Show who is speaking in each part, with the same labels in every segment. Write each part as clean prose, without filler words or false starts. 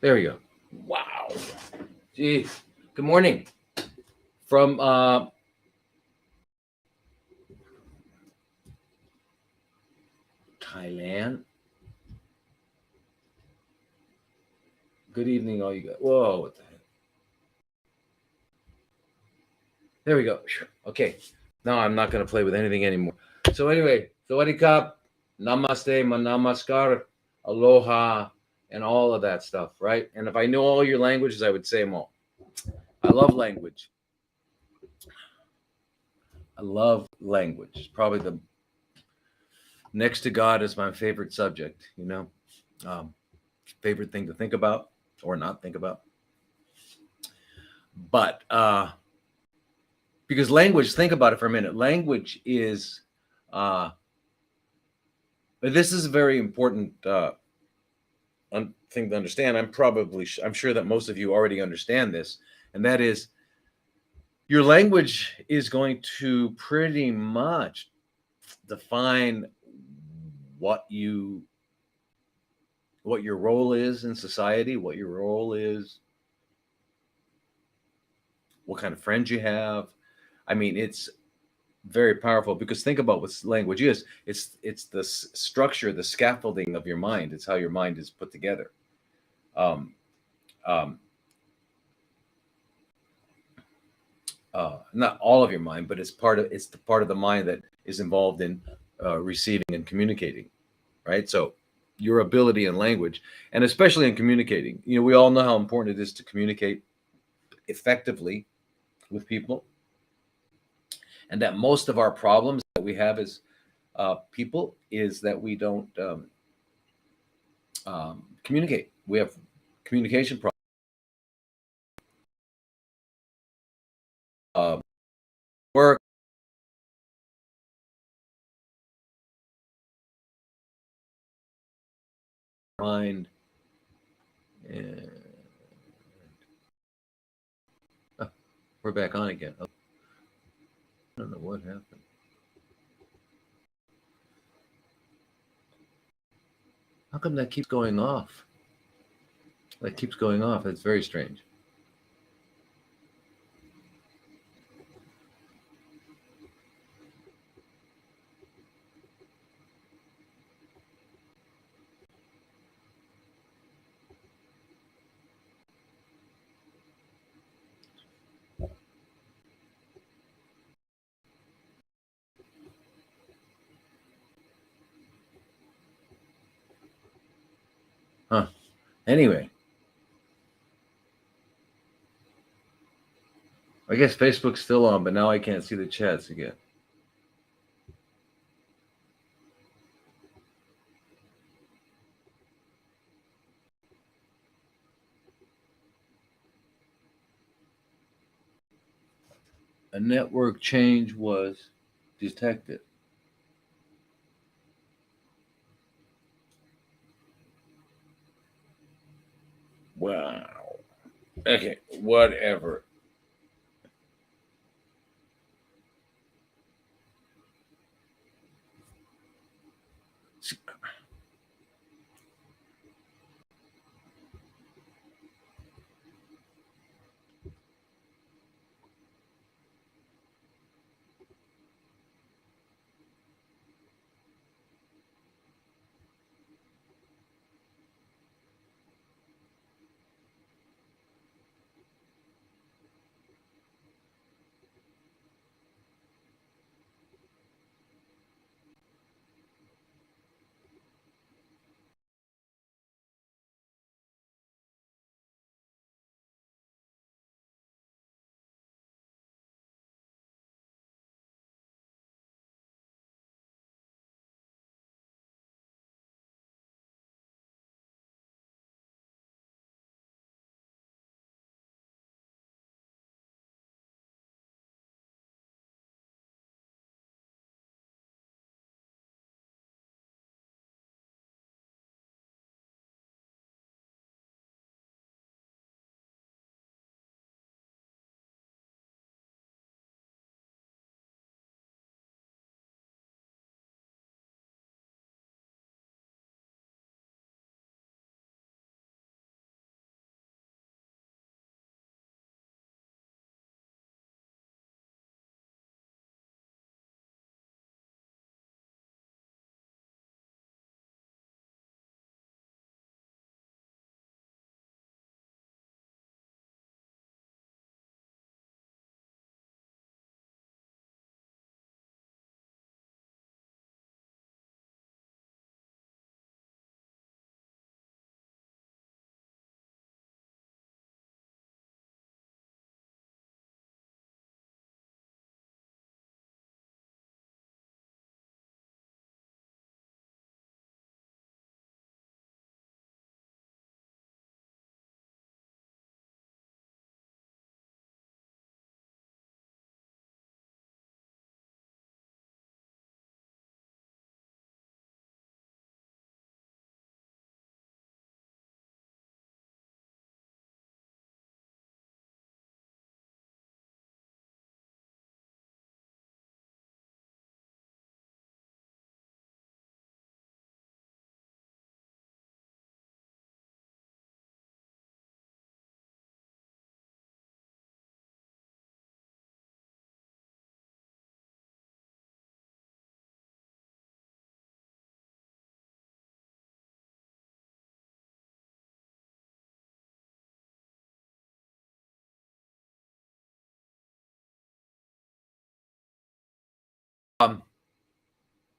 Speaker 1: There we go. Wow. Gee. Good morning from Thailand. Good evening, all you guys. Whoa, what the heck? There we go. Okay. Now I'm not going to play with anything anymore. So anyway, Sawadee Kap, Namaste, Namaskar, Aloha, and all of that stuff, right? And if I knew all your languages, I would say them all. I love language. I love language. Probably the next to God is my favorite subject, favorite thing to think about or not think about. But because language, think about it for a minute. Language is, this is a very important thing to understand. I'm sure that most of you already understand this, and that is your language is going to pretty much define what your role is in society, what your role is, what kind of friends you have. I mean, it's very powerful because think about what language is. It's the structure, the scaffolding of your mind. It's how your mind is put together. Not all of your mind, but it's the part of the mind that is involved in receiving and communicating, right? So your ability in language, and especially in communicating, we all know how important it is to communicate effectively with people, and that most of our problems that we have as people is that we don't communicate. We have communication problems. Work. Mind. And we're back on again. I don't know what happened. How come that keeps going off? That keeps going off. It's very strange. Huh. Anyway. I guess Facebook's still on, but now I can't see the chats again. A network change was detected. Wow. Okay, whatever.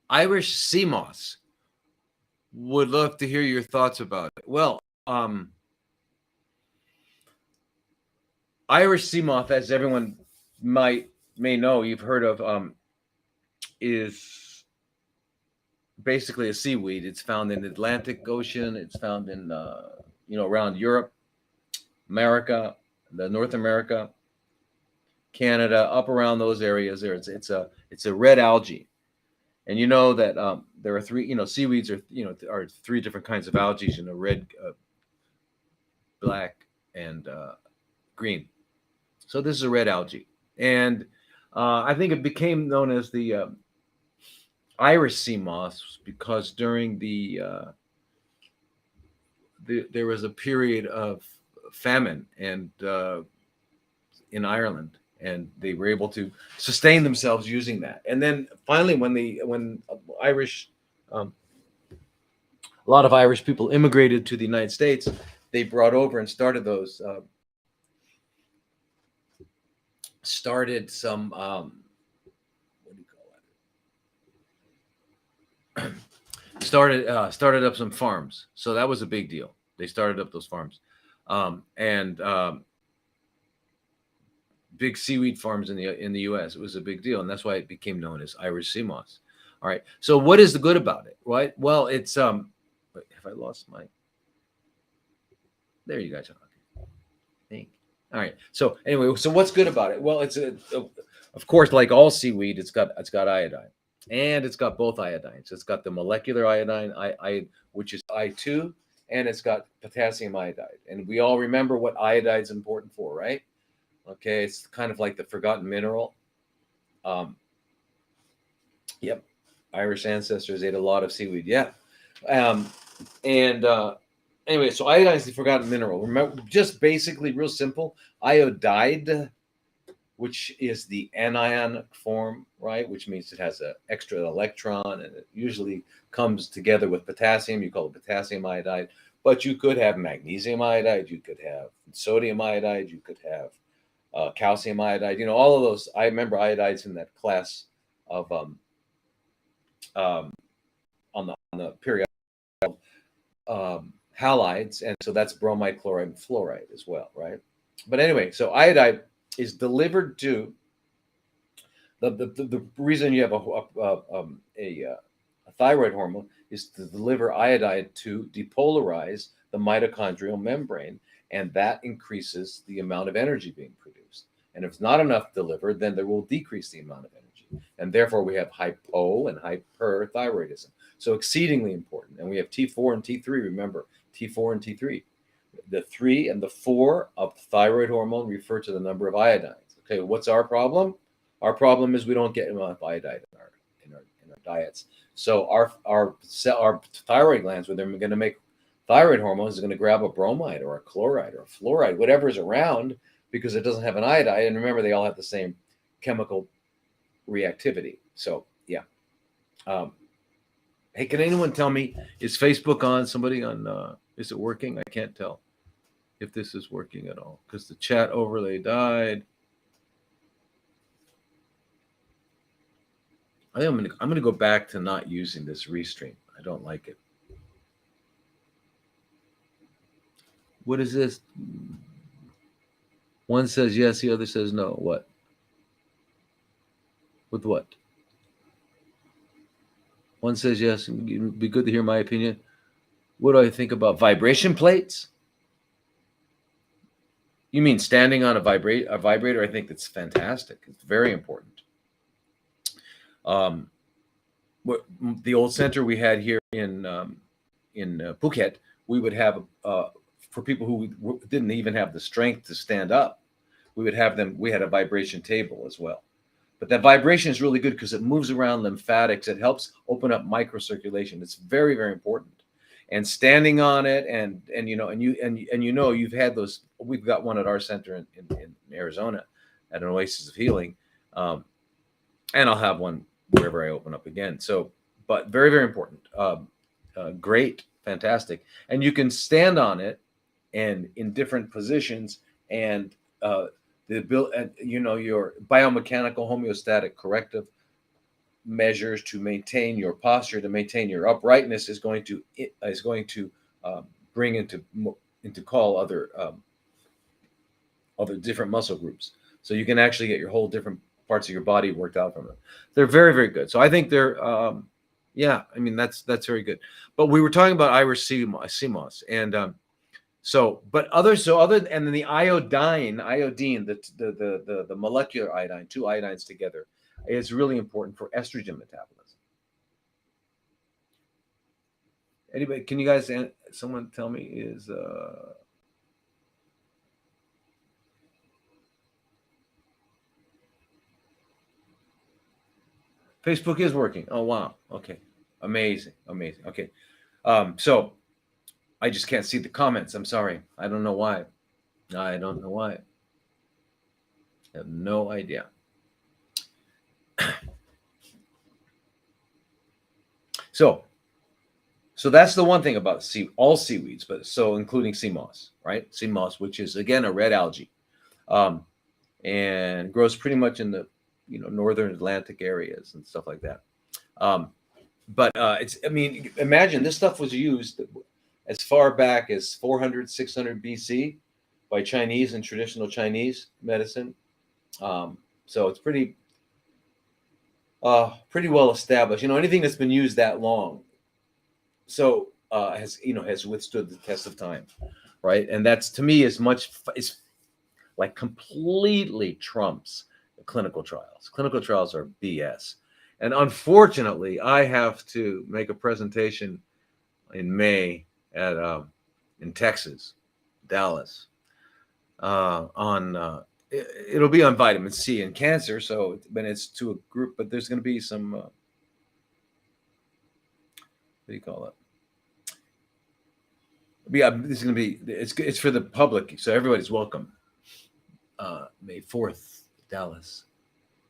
Speaker 1: Irish Seamoth. Would love to hear your thoughts about it. Well, Irish Seamoth, as everyone may know, you've heard of, is basically a seaweed. It's found in the Atlantic Ocean. It's found in around Europe, America, the North America, Canada, up around those areas. There, it's a red algae, and you know that there are three. Seaweeds are three different kinds of algae. Red, black, and green. So this is a red algae, and I think it became known as the Irish sea moths because during there was a period of famine and in Ireland, and they were able to sustain themselves using that. And then finally, when Irish a lot of Irish people immigrated to the United States, they brought over and started those. Started some what do you call it? Started up some farms. So that was a big deal. They started up those farms, and big seaweed farms in the U.S. It was a big deal, and that's why it became known as Irish sea moss. All right. So what is the good about it? Right. Well, it's wait, have I lost my? There you guys are. Thank you. All right. So anyway, so what's good about it? Well, it's of course, like all seaweed, it's got iodine, and it's got both iodines. It's got the molecular iodine, which is I2, and it's got potassium iodide. And we all remember what iodide is important for, right? Okay, it's kind of like the forgotten mineral. Yep, Irish ancestors ate a lot of seaweed. Yeah, anyway, so iodine is the forgotten mineral. Remember, just basically, real simple. Iodide, which is the anion form, right? Which means it has an extra electron, and it usually comes together with potassium. You call it potassium iodide. But you could have magnesium iodide. You could have sodium iodide. You could have calcium iodide. All of those. I remember iodides in that class of on the period halides, and so that's bromide, chloride, and fluoride as well, right? But anyway, so iodide is delivered to the reason you have a thyroid hormone is to deliver iodide to depolarize the mitochondrial membrane, and that increases the amount of energy being produced. And if it's not enough delivered, then there will decrease the amount of energy, and therefore we have hypo and hyperthyroidism. So exceedingly important. And we have T4 and T3. Remember, T4 and T3. The 3 and the 4 of thyroid hormone refer to the number of iodines. Okay, what's our problem? Our problem is we don't get enough iodide in our diets. So our thyroid glands, when they're going to make thyroid hormones, is going to grab a bromide or a chloride or a fluoride, whatever's around, because it doesn't have an iodide. And remember, they all have the same chemical reactivity. So yeah. Hey, can anyone tell me, is Facebook on? Somebody on? Is it working? I can't tell if this is working at all because the chat overlay died. I think I'm gonna go back to not using this restream. I don't like it. What is this? One says yes, the other says no. What? With what? One says yes. It'd be good to hear my opinion. What do I think about vibration plates? You mean standing on a vibrator? I think that's fantastic. It's very important. The old center we had here in Phuket, we would have for people who didn't even have the strength to stand up, we had a vibration table as well. But that vibration is really good because it moves around lymphatics. It helps open up microcirculation. It's very, very important. And standing on it, and you've had those. We've got one at our center in Arizona, at an Oasis of Healing, and I'll have one wherever I open up again. So, but very, very important. Great, fantastic, and you can stand on it, and in different positions, and your biomechanical homeostatic corrective measures to maintain your posture, to maintain your uprightness, is going to bring into call other different muscle groups. So you can actually get your whole different parts of your body worked out from them. They're very, very good. So I think they're, yeah, I mean, that's very good. But we were talking about Irish sea moss, and and then the iodine, the molecular iodine, two iodines together, is really important for estrogen metabolism. Anybody, can you guys, someone tell me, is Facebook is working? Oh, wow. Okay. Amazing. Okay. So I just can't see the comments. I'm sorry. I don't know why. I have no idea. So that's the one thing about all seaweeds, but so including sea moss, right? Sea moss, which is again a red algae, and grows pretty much in the northern Atlantic areas and stuff like that. But I mean, imagine this stuff was used as far back as 400, 600 BC by Chinese and traditional Chinese medicine. So it's pretty well established. Anything that's been used that long, so has withstood the test of time, right? And that's, to me, is like completely trumps clinical trials. Clinical trials are BS. And unfortunately, I have to make a presentation in May in Texas, Dallas, on it'll be on vitamin C and cancer. So when it's to a group, but there's going to be some what do you call it? Yeah, this is going to be it's for the public, so everybody's welcome. May 4th, Dallas.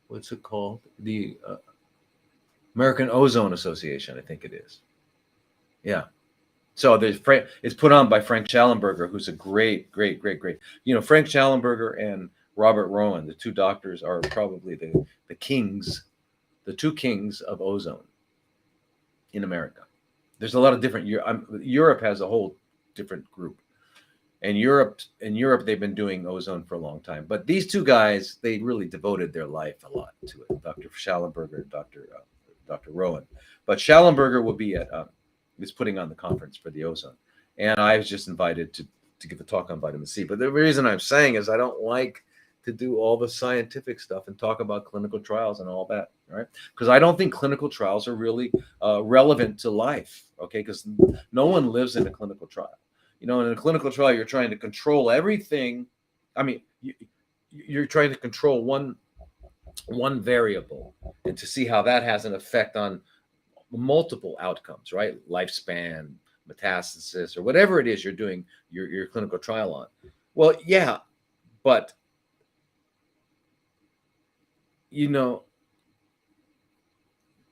Speaker 1: What's it called? The American Ozone Association, I think it is. Yeah. So it's put on by Frank Schallenberger, who's a great. Frank Schallenberger and Robert Rowan, the two doctors, are probably the two kings of ozone in America. There's a lot of different. Europe has a whole different group. And Europe, they've been doing ozone for a long time. But these two guys, they really devoted their life a lot to it. Dr. Schallenberger and Dr. Rowan. But Schallenberger will be is putting on the conference for the ozone. And I was just invited to give a talk on vitamin C. But the reason I'm saying is I don't like to do all the scientific stuff and talk about clinical trials and all that, right? Because I don't think clinical trials are really relevant to life, okay? Because no one lives in a clinical trial. In a clinical trial, you're trying to control everything. I mean, you're trying to control one variable and to see how that has an effect on multiple outcomes, right? Lifespan, metastasis, or whatever it is you're doing your clinical trial on. Well, yeah, but and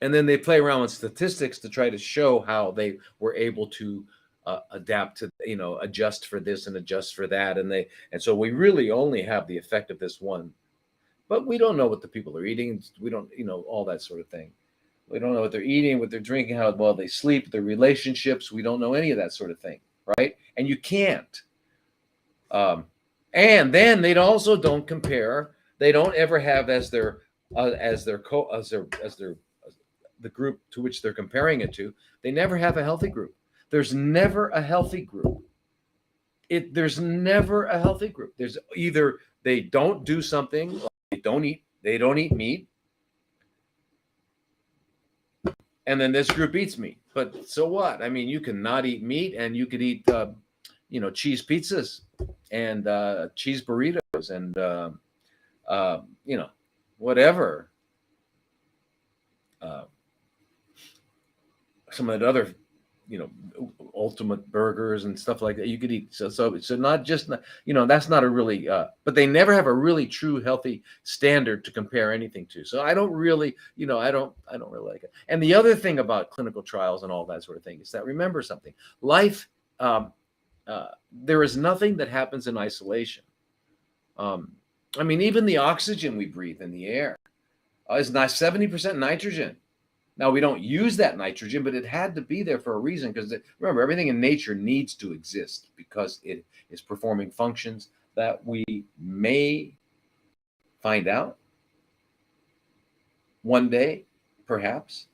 Speaker 1: then they play around with statistics to try to show how they were able to adapt to, adjust for this and adjust for that. And so we really only have the effect of this one, but we don't know what the people are eating. We don't, all that sort of thing. We don't know what they're eating, what they're drinking, how well they sleep, their relationships. We don't know any of that sort of thing, right? And you can't. And then they also don't compare. They don't ever have as the group to which they're comparing it to. They never have a healthy group. There's never a healthy group. There's never a healthy group. There's either they don't do something, like they don't eat meat, and then this group eats meat. But so what? I mean, you can not eat meat, and you could eat, cheese pizzas and cheese burritos and whatever. Some of the other, ultimate burgers and stuff like that you could eat. So not just, that's not a really, but they never have a really true healthy standard to compare anything to. So I don't really, I don't really like it. And the other thing about clinical trials and all that sort of thing is that, remember something, life, there is nothing that happens in isolation. I mean, even the oxygen we breathe in the air is not 70% nitrogen. Now, we don't use that nitrogen, but it had to be there for a reason, because remember, everything in nature needs to exist because it is performing functions that we may find out one day, perhaps.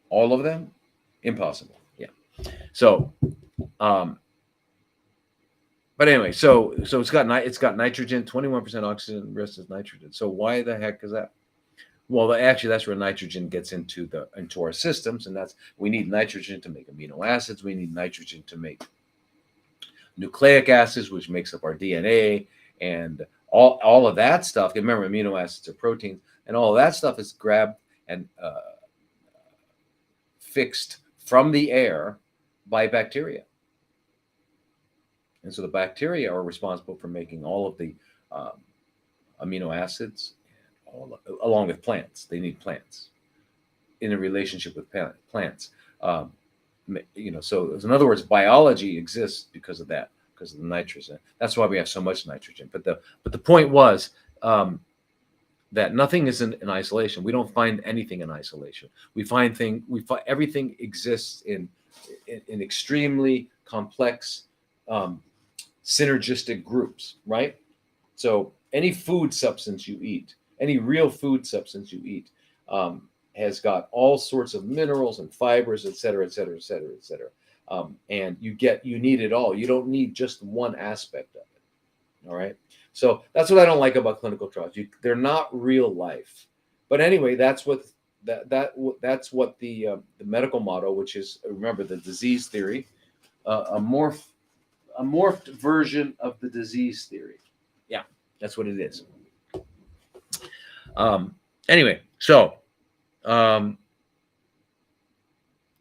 Speaker 1: All of them? Impossible. Yeah. So, but anyway, so it's got nitrogen, 21% oxygen, the rest is nitrogen. So why the heck is that? Well, actually, that's where nitrogen gets into our systems, and that's, we need nitrogen to make amino acids. We need nitrogen to make nucleic acids, which makes up our DNA, and all of that stuff. Remember, amino acids are proteins, and all of that stuff is grabbed and fixed from the air by bacteria. And so the bacteria are responsible for making all of the amino acids, along with plants. They need plants in a relationship with plants. So in other words, biology exists because of that, because of the nitrogen. That's why we have so much nitrogen. But the point was that nothing is in isolation. We don't find anything in isolation. We find everything exists in extremely complex synergistic groups, right? So any food substance you eat, any real food substance you eat, has got all sorts of minerals and fibers, et cetera, et cetera, et cetera, et cetera. And you need it all. You don't need just one aspect of it. All right. So that's what I don't like about clinical trials. They're not real life. But anyway, that's what the medical model, which is, remember, the disease theory, a morphed version of the disease theory. Yeah, that's what it is. Anyway, so the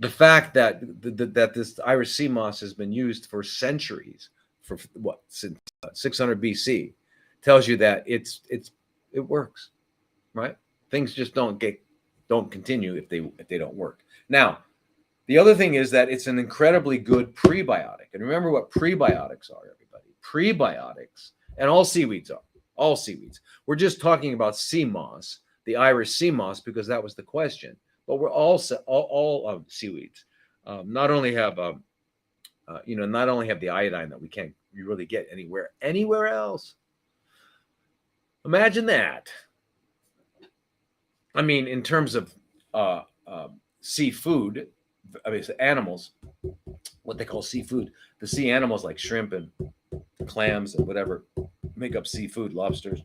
Speaker 1: fact that this Irish sea moss has been used for centuries, for what, since 600 BC, tells you that it works, right? Things just don't continue if they don't work. Now, the other thing is that it's an incredibly good prebiotic. And remember what prebiotics are, everybody. Prebiotics, and all seaweeds are. All seaweeds. We're just talking about sea moss, the Irish sea moss, because that was the question. But we're also all seaweeds not only have the iodine that we can't really get anywhere else. Imagine that. I mean, in terms of seafood, I mean, animals, what they call seafood, the sea animals like shrimp and clams and whatever make up seafood, lobsters.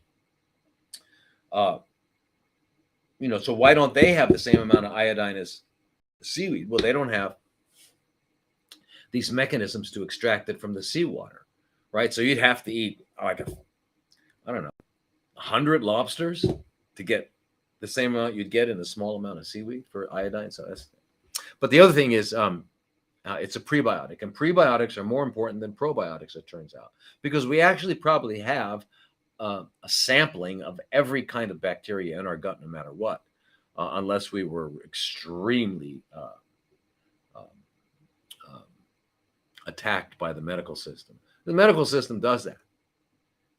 Speaker 1: So why don't they have the same amount of iodine as seaweed? Well, they don't have these mechanisms to extract it from the seawater, right? So you'd have to eat like 100 lobsters to get the same amount you'd get in a small amount of seaweed for iodine. So but the other thing is, it's a prebiotic, and prebiotics are more important than probiotics, it turns out, because we actually probably have a sampling of every kind of bacteria in our gut, no matter what, unless we were extremely attacked by the medical system. The medical system does that.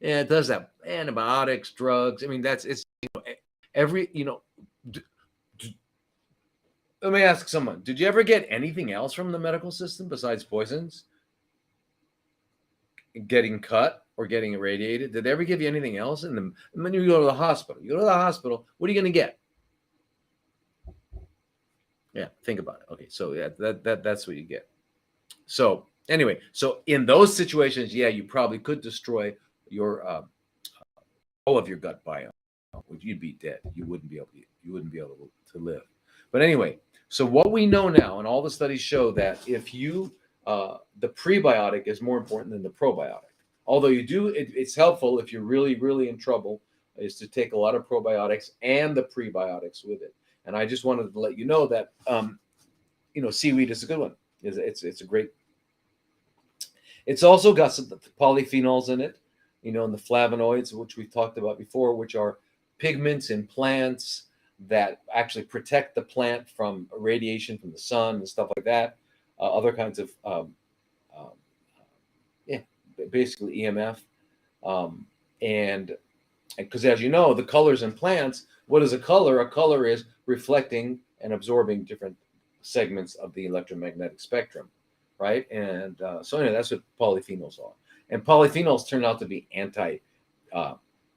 Speaker 1: Yeah, it does that. Antibiotics, drugs. I mean, let me ask someone, did you ever get anything else from the medical system besides poisons? Getting cut or getting irradiated? Did they ever give you anything else? And when you go to the hospital, what are you going to get? Yeah, think about it. Okay, so yeah, that's what you get. So anyway, so in those situations, yeah, you probably could destroy your all of your gut biome. You'd be dead. You wouldn't be able to live. But anyway, so what we know now, and all the studies show that if the prebiotic is more important than the probiotic. Although it's helpful if you're really, really in trouble, is to take a lot of probiotics and the prebiotics with it. And I just wanted to let you know that seaweed is a good one. It's a great. It's also got some polyphenols in it, and the flavonoids, which we've talked about before, which are pigments in plants that actually protect the plant from radiation from the sun and stuff like that. Other kinds of, basically EMF. And because, as you know, the colors in plants, what is a color? A color is reflecting and absorbing different segments of the electromagnetic spectrum, right? And so anyway, that's what polyphenols are. And polyphenols turn out to be uh,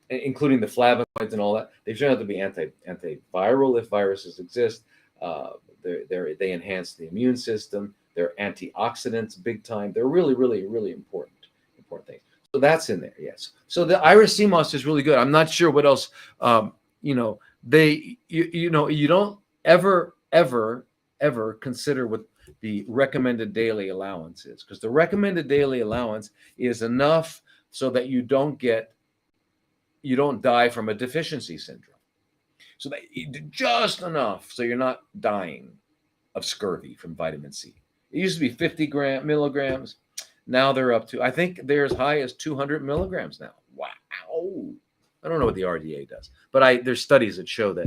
Speaker 1: including the flavonoids and all that. They turn out to be antiviral if viruses exist. They enhance the immune system. They're antioxidants, big time. They're really, really, really important things. So that's in there, yes. So the Irish sea moss is really good. I'm not sure what else. You don't ever consider what the recommended daily allowance is, because the recommended daily allowance is enough so that you don't die from a deficiency syndrome. So that just enough so you're not dying of scurvy from vitamin C. It used to be 50 milligrams. Now they're up to, I think they're as high as 200 milligrams now. Wow. I don't know what the RDA does, but there's studies that show that,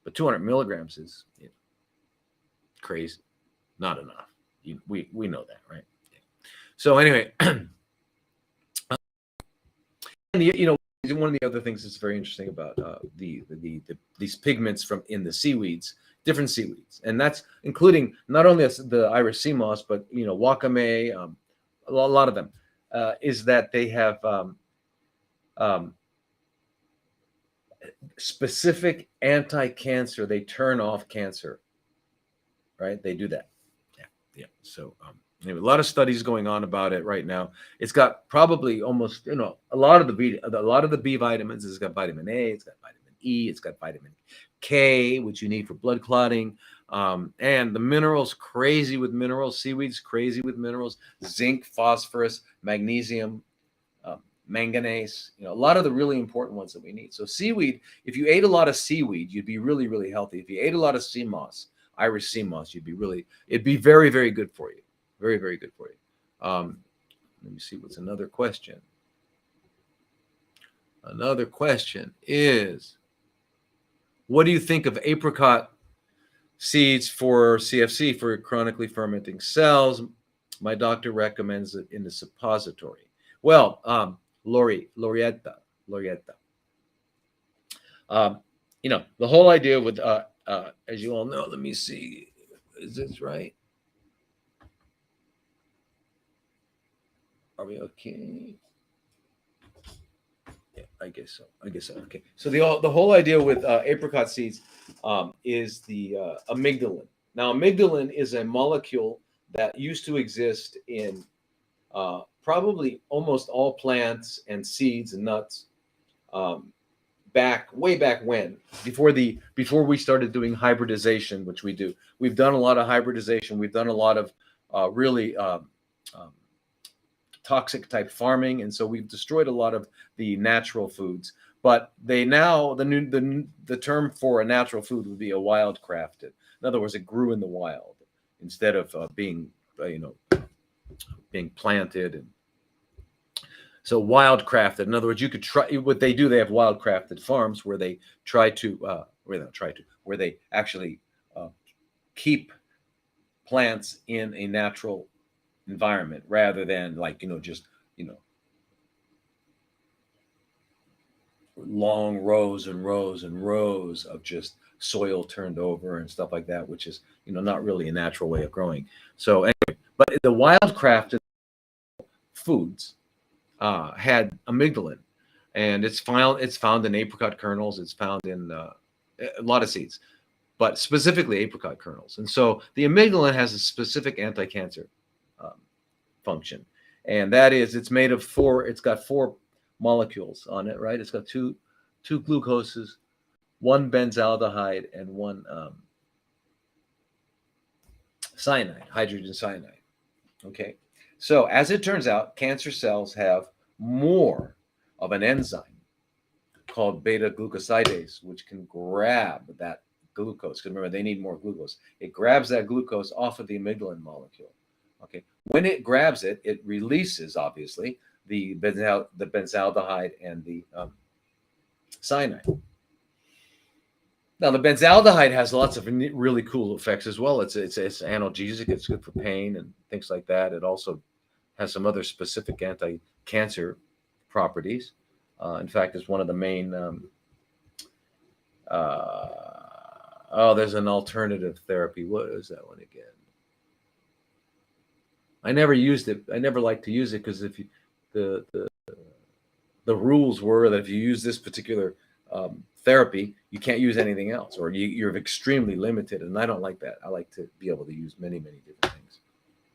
Speaker 1: but 200 milligrams is crazy, not enough. We know that, right? Yeah. So anyway, one of the other things that's very interesting about these pigments from in the seaweeds, different seaweeds, and that's including not only the Irish sea moss, but wakame, a lot of them, is that they have specific anti-cancer. They turn off cancer, right? They do that. Yeah. So anyway, a lot of studies going on about it right now. It's got probably almost a lot of the B vitamins. It's got vitamin A. It's got vitamin E. It's got vitamin K, which you need for blood clotting. And the minerals, crazy with minerals. Seaweeds, crazy with minerals. Zinc, phosphorus, magnesium, manganese. A lot of the really important ones that we need. So seaweed, if you ate a lot of seaweed, you'd be really, really healthy. If you ate a lot of sea moss, Irish sea moss, it'd be very, very good for you. Very, very good for you. Let me see what's another question. Another question is, what do you think of apricot seeds for CFC, for chronically fermenting cells? My doctor recommends it in the suppository. Well, Lorietta. The whole idea with, as you all know, let me see, is this right? Are we okay? Yeah, I guess so. Okay. So the whole idea with apricot seeds is the amygdalin. Now, amygdalin is a molecule that used to exist in probably almost all plants and seeds and nuts, way back when, before we started doing hybridization, which we do. We've done a lot of hybridization. We've done a lot of really toxic type farming, and so we've destroyed a lot of the natural foods. But the term for a natural food would be a wild crafted. In other words, it grew in the wild instead of being planted. And so wild crafted. In other words, you could try what they do. They have wild crafted farms where they where they actually keep plants in a natural environment rather than just long rows and rows and rows of just soil turned over and stuff like that, which is not really a natural way of growing. So anyway, but the wild crafted foods had amygdalin, and it's found in apricot kernels. It's found in a lot of seeds, but specifically apricot kernels. And so the amygdalin has a specific anti-cancer function, and that is it's made of it's got 4 molecules on it, right? It's got two glucoses, 1 benzaldehyde, and 1 cyanide, hydrogen cyanide. Okay, so as it turns out, cancer cells have more of an enzyme called beta glucosidase, which can grab that glucose. Because remember, they need more glucose. It grabs that glucose off of the amygdalin molecule. Okay, when it grabs it, it releases obviously the benzaldehyde and the cyanide. Now, the benzaldehyde has lots of really cool effects as well. It's analgesic. It's good for pain and things like that. It also has some other specific anti-cancer properties. In fact, it's one of the main Oh, there's an alternative therapy. What is that one again? I never used it. I never liked to use it because if you, the, the the rules were that if you use this particular therapy, you can't use anything else, or you're extremely limited. And I don't like that. I like to be able to use many different things.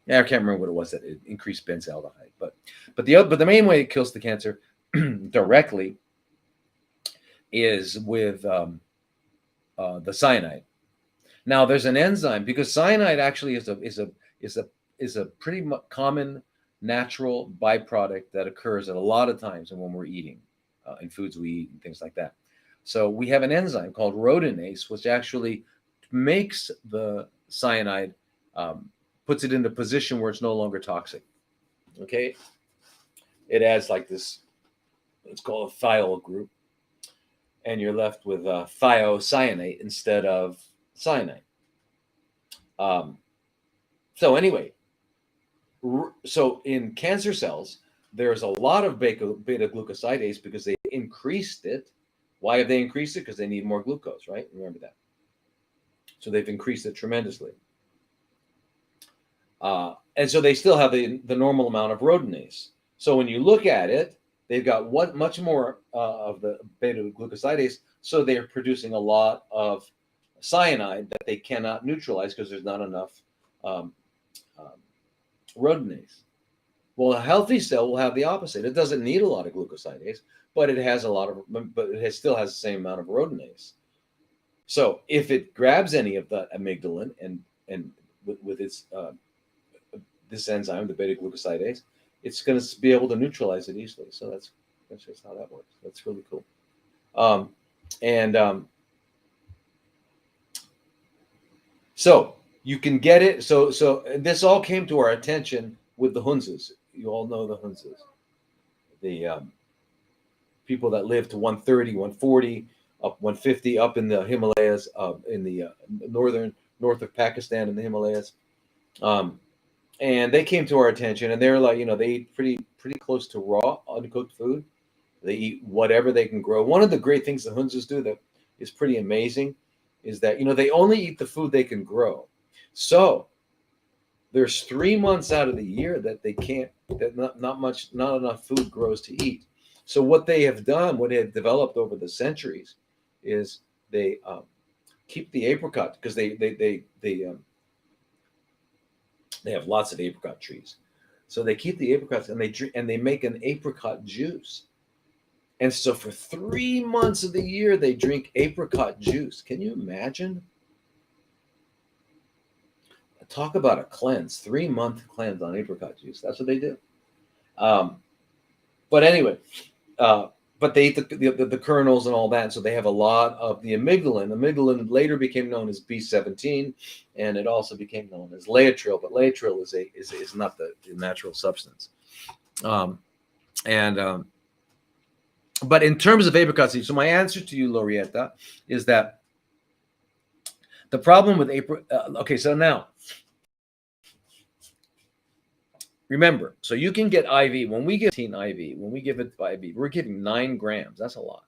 Speaker 1: Yeah, I can't remember what it was that it increased benzaldehyde, but the main way it kills the cancer directly is with the cyanide. Now there's an enzyme because cyanide actually is a pretty common natural byproduct that occurs at a lot of times when we're eating in foods we eat and things like that. So we have an enzyme called Rodinase, which actually makes the cyanide, puts it in the position where it's no longer toxic. Okay, it adds like this. It's called a thiol group, and you're left with thiocyanate instead of cyanide. So anyway, so in cancer cells, there's a lot of beta-glucosidase because they increased it. Why have they increased it? Because they need more glucose, right? Remember that. So they've increased it tremendously. And so they still have the normal amount of rodinase. So when you look at it, they've got much more of the beta-glucosidase. So they're producing a lot of cyanide that they cannot neutralize because there's not enough rodinase. Well, a healthy cell will have the opposite. It doesn't need a lot of glucosidase, but it has still has the same amount of rodinase. So if it grabs any of the amygdalin and with its this enzyme, the beta-glucosidase, it's going to be able to neutralize it easily. So that's just how that works. That's really cool. So you can get it. So this all came to our attention with the Hunzes. You all know the Hunzes, the people that live to 130, 140, up 150, up in the Himalayas, in the north of Pakistan in the Himalayas. And they came to our attention, and they're like, they eat pretty close to raw, uncooked food. They eat whatever they can grow. One of the great things the Hunzes do that is pretty amazing is that, they only eat the food they can grow. So there's 3 months out of the year that they can't, that not enough food grows to eat. So what they have done, what they have developed over the centuries, is they keep the apricot because they have lots of apricot trees. So they keep the apricots and they make an apricot juice. And so for 3 months of the year, they drink apricot juice. Can you imagine? Talk about a cleanse, 3-month cleanse on apricot juice. That's what they do. But anyway, but they eat the kernels and all that. So they have a lot of the amygdalin. Amygdalin later became known as B17, and it also became known as laetrile. But laetrile is not the natural substance. But in terms of apricot seeds, so my answer to you, Lorietta, is that the problem with okay, so now, remember, so you can get IV. When we give IV, when we give it IV, we're giving 9 grams. That's a lot.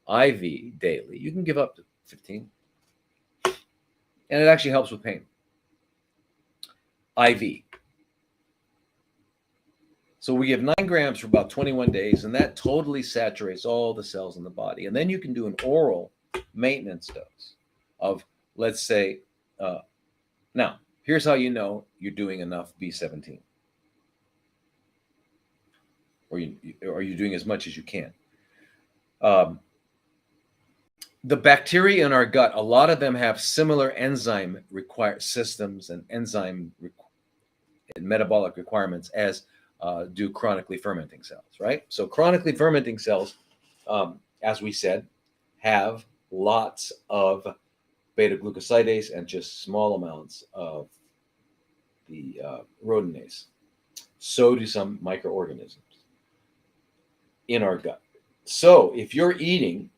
Speaker 1: IV daily. You can give up to 15. And it actually helps with pain. IV. So we give 9 grams for about 21 days, and that totally saturates all the cells in the body. And then you can do an oral maintenance dose of, let's say, now, here's how you know you're doing enough B17. Or you're doing as much as you can. The bacteria in our gut, a lot of them have similar enzyme systems and enzyme and metabolic requirements as do chronically fermenting cells, right? So chronically fermenting cells, as we said, have lots of beta-glucosidase and just small amounts of the rodinase. So do some microorganisms in our gut. So if you're eating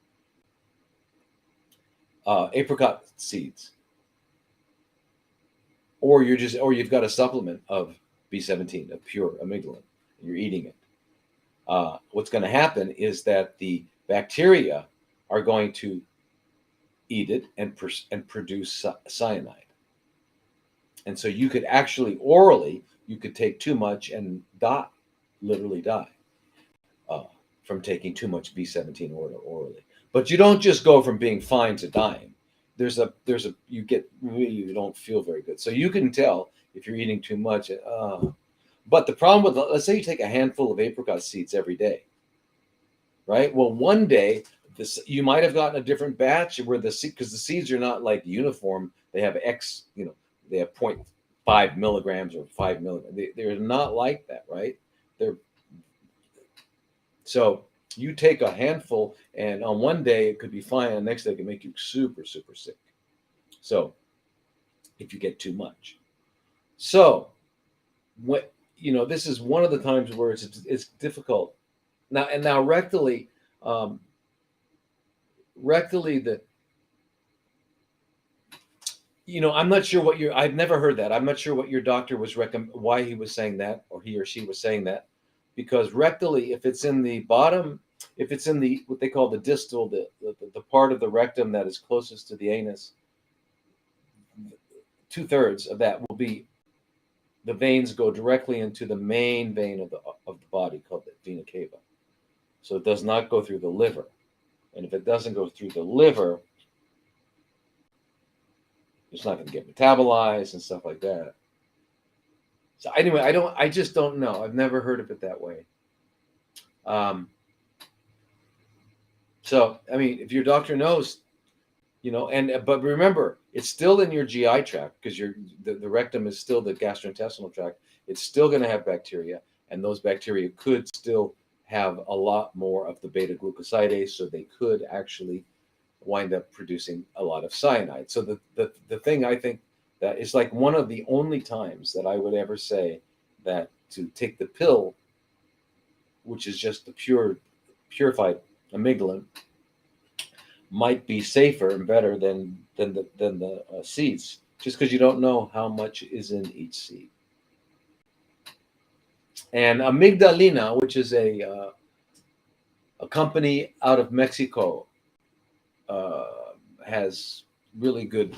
Speaker 1: apricot seeds, or you've got a supplement of B17, of pure amygdalin, and you're eating it, what's going to happen is that the bacteria are going to eat it and produce cyanide. And so you could actually orally, you could take too much and die, literally die, from taking too much B17 orally. But you don't just go from being fine to dying. You don't feel very good. So you can tell if you're eating too much. But the problem with, let's say you take a handful of apricot seeds every day, right? Well, one day you might have gotten a different batch where because the seeds are not like uniform. They have X, they have 0.5 milligrams or 5 milligrams. They're not like that, right? So you take a handful, and on one day it could be fine, and the next day it can make you super, super sick. So if you get too much. So this is one of the times where it's difficult. Now rectally, I'm not sure I've never heard that. I'm not sure what your doctor was why he was saying that, or he or she was saying that, because rectally, if it's in the bottom, if it's in the, what they call the distal, the part of the rectum that is closest to the anus, 2/3 of that will be, the veins go directly into the main vein of the body called the vena cava. So it does not go through the liver. And if it doesn't go through the liver, it's not going to get metabolized and stuff like that. So anyway, I just don't know. I've never heard of it that way. So, I mean, if your doctor knows, but remember, it's still in your GI tract, because the rectum is still the gastrointestinal tract. It's still going to have bacteria, and those bacteria could still have a lot more of the beta glucosidase, so they could actually wind up producing a lot of cyanide. So the thing, I think, that is like one of the only times that I would ever say that to take the pill, which is just the purified amygdalin, might be safer and better than the seeds, just because you don't know how much is in each seed. And Amygdalina, which is a company out of Mexico, has really good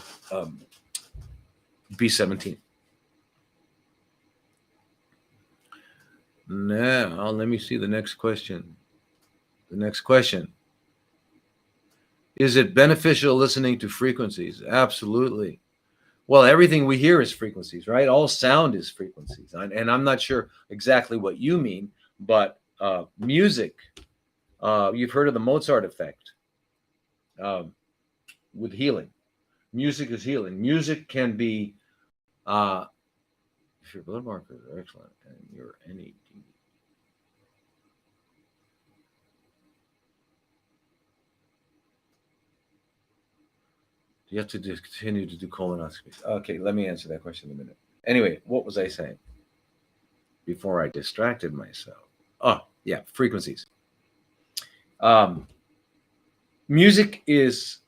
Speaker 1: B17. Now, let me see the next question. Is it beneficial listening to frequencies? Absolutely. Well, everything we hear is frequencies, right? All sound is frequencies. And I'm not sure exactly what you mean, but music, you've heard of the Mozart effect with healing. Music is healing. Music can be, if your blood markers are excellent and your NAD. You have to continue to do colonoscopies. Okay, let me answer that question in a minute. Anyway, what was I saying before I distracted myself? Oh, yeah, frequencies. Music is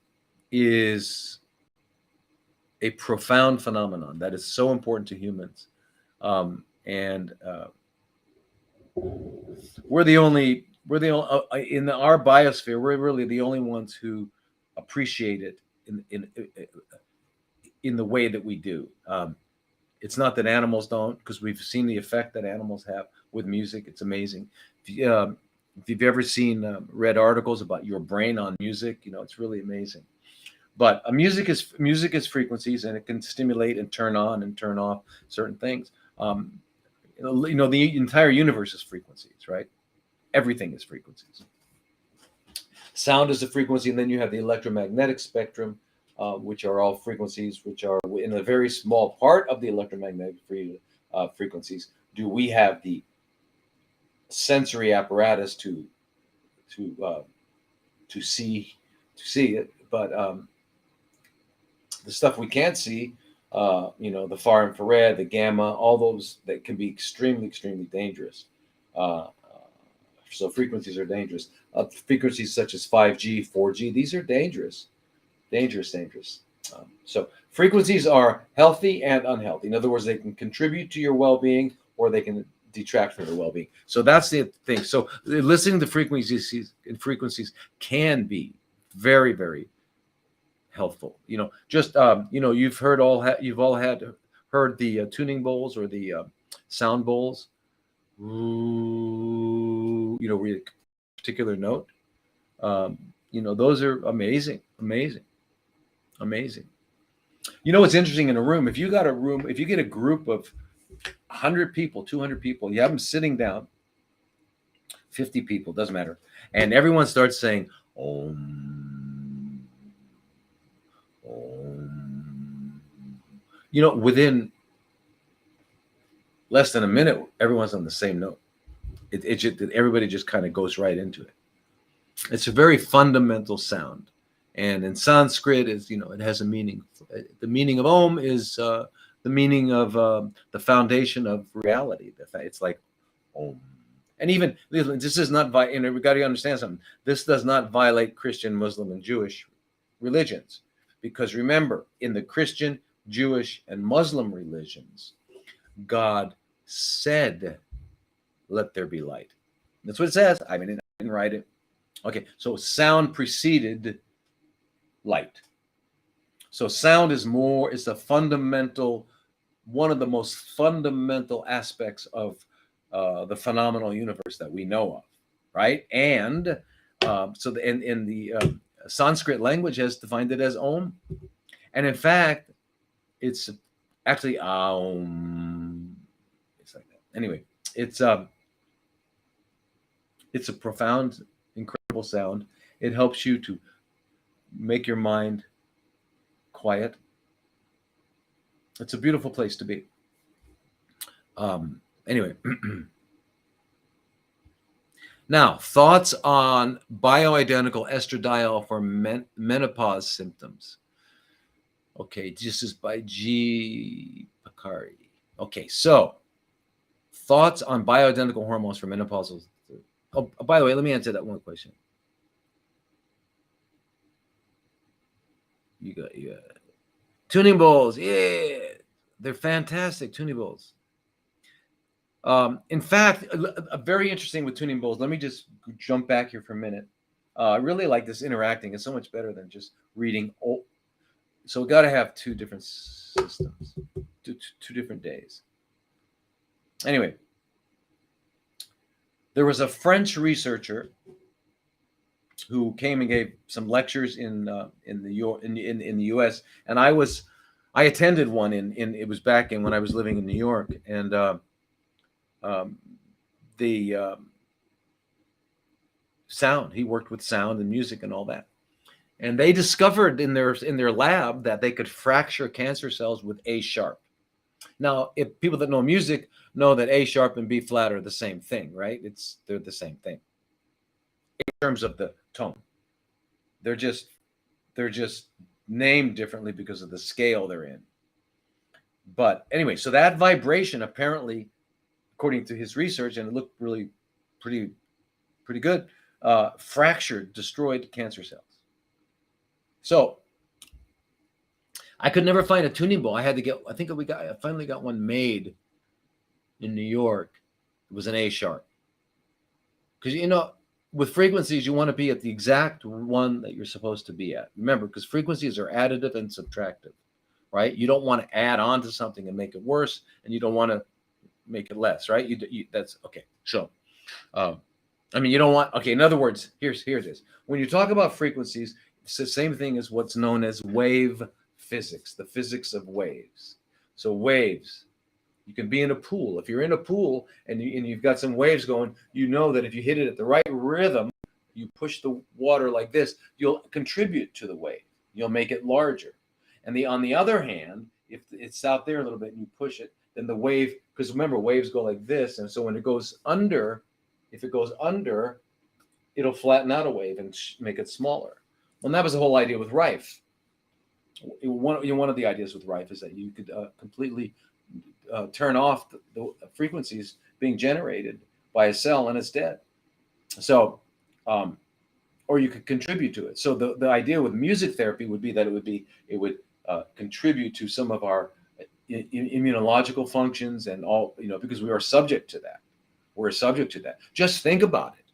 Speaker 1: a profound phenomenon that is so important to humans, and we're the only in our biosphere. We're really the only ones who appreciate it in the way that we do. It's not that animals don't, because we've seen the effect that animals have with music. It's amazing. If you've ever read articles about your brain on music, it's really amazing. But music is frequencies, and it can stimulate and turn on and turn off certain things. The entire universe is frequencies, right? Everything is frequencies. Sound is a frequency, and then you have the electromagnetic spectrum, which are all frequencies, which are in a very small part of the electromagnetic frequencies. Do we have the sensory apparatus to see it? But the stuff we can't see, the far infrared, the gamma, all those that can be extremely, extremely dangerous. So frequencies are dangerous. Frequencies such as 5G, 4G, these are dangerous. So frequencies are healthy and unhealthy. In other words, they can contribute to your well-being, or they can detract from your well-being. So that's the thing. So listening to frequencies can be very, very healthful. Just you've you've all heard the tuning bowls or the sound bowls. Ooh, with a particular note. Those are amazing, amazing, amazing. What's interesting in a room? If you get a group of 100 people, 200 people, you have them sitting down, 50 people, doesn't matter, and everyone starts saying, Om, Om. Within less than a minute, everyone's on the same note. Everybody just kind of goes right into it. It's a very fundamental sound. And in Sanskrit, it has a meaning. The meaning of Om is the meaning of the foundation of reality. It's like Om. And even this is not, we got to understand something. This does not violate Christian, Muslim, and Jewish religions. Because remember, in the Christian, Jewish, and Muslim religions, God said, let there be light. That's what it says. I didn't write it. Okay, so sound preceded light. So sound is the fundamental, one of the most fundamental aspects of the phenomenal universe that we know of, right? And in the Sanskrit language has defined it as Om, and in fact, it's actually Aum. It's like that. Anyway, it's a profound, incredible sound. It helps you to make your mind quiet. It's a beautiful place to be. Anyway, now thoughts on bioidentical estradiol for menopause symptoms. Okay, this is by G. Picari. Okay, so thoughts on bioidentical hormones for menopausal. Oh, by the way, let me answer that one question. You got tuning bowls. Yeah, they're fantastic tuning bowls. In fact, very interesting with tuning bowls. Let me just jump back here for a minute. I really like this interacting. It's so much better than just reading. So we got to have two different systems, two different days. Anyway, there was a French researcher who came and gave some lectures in the U.S. and I attended one it was back in when I was living in New York, and the sound, he worked with sound and music and all that, and they discovered in their lab that they could fracture cancer cells with A sharp. Now, if people that know music know that A sharp and B flat are the same thing, right? They're the same thing in terms of the tone. They're just named differently because of the scale they're in. But anyway, so that vibration apparently, according to his research, and it looked really pretty good, fractured, destroyed cancer cells. So I could never find a tuning bowl. I finally got one made in New York. It was an A sharp. Because, with frequencies, you want to be at the exact one that you're supposed to be at. Remember, because frequencies are additive and subtractive, right? You don't want to add on to something and make it worse, and you don't want to make it less, right? That's okay. So, you don't want. Okay, in other words, here's this. When you talk about frequencies, it's the same thing as what's known as wave physics, the physics of waves. So waves. You can be in a pool. If you're in a pool and you've got some waves going, you know that if you hit it at the right rhythm, you push the water like this, you'll contribute to the wave. You'll make it larger. And on the other hand, if it's out there a little bit and you push it, then the wave, because remember, waves go like this. And so when it goes under, it'll flatten out a wave and make it smaller. Well, that was the whole idea with Rife. One of the ideas with Rife is that you could completely turn off the frequencies being generated by a cell and it's dead. So, or you could contribute to it. So the idea with music therapy would be that it would contribute to some of our immunological functions and all, because we are subject to that. We're subject to that. Just think about it.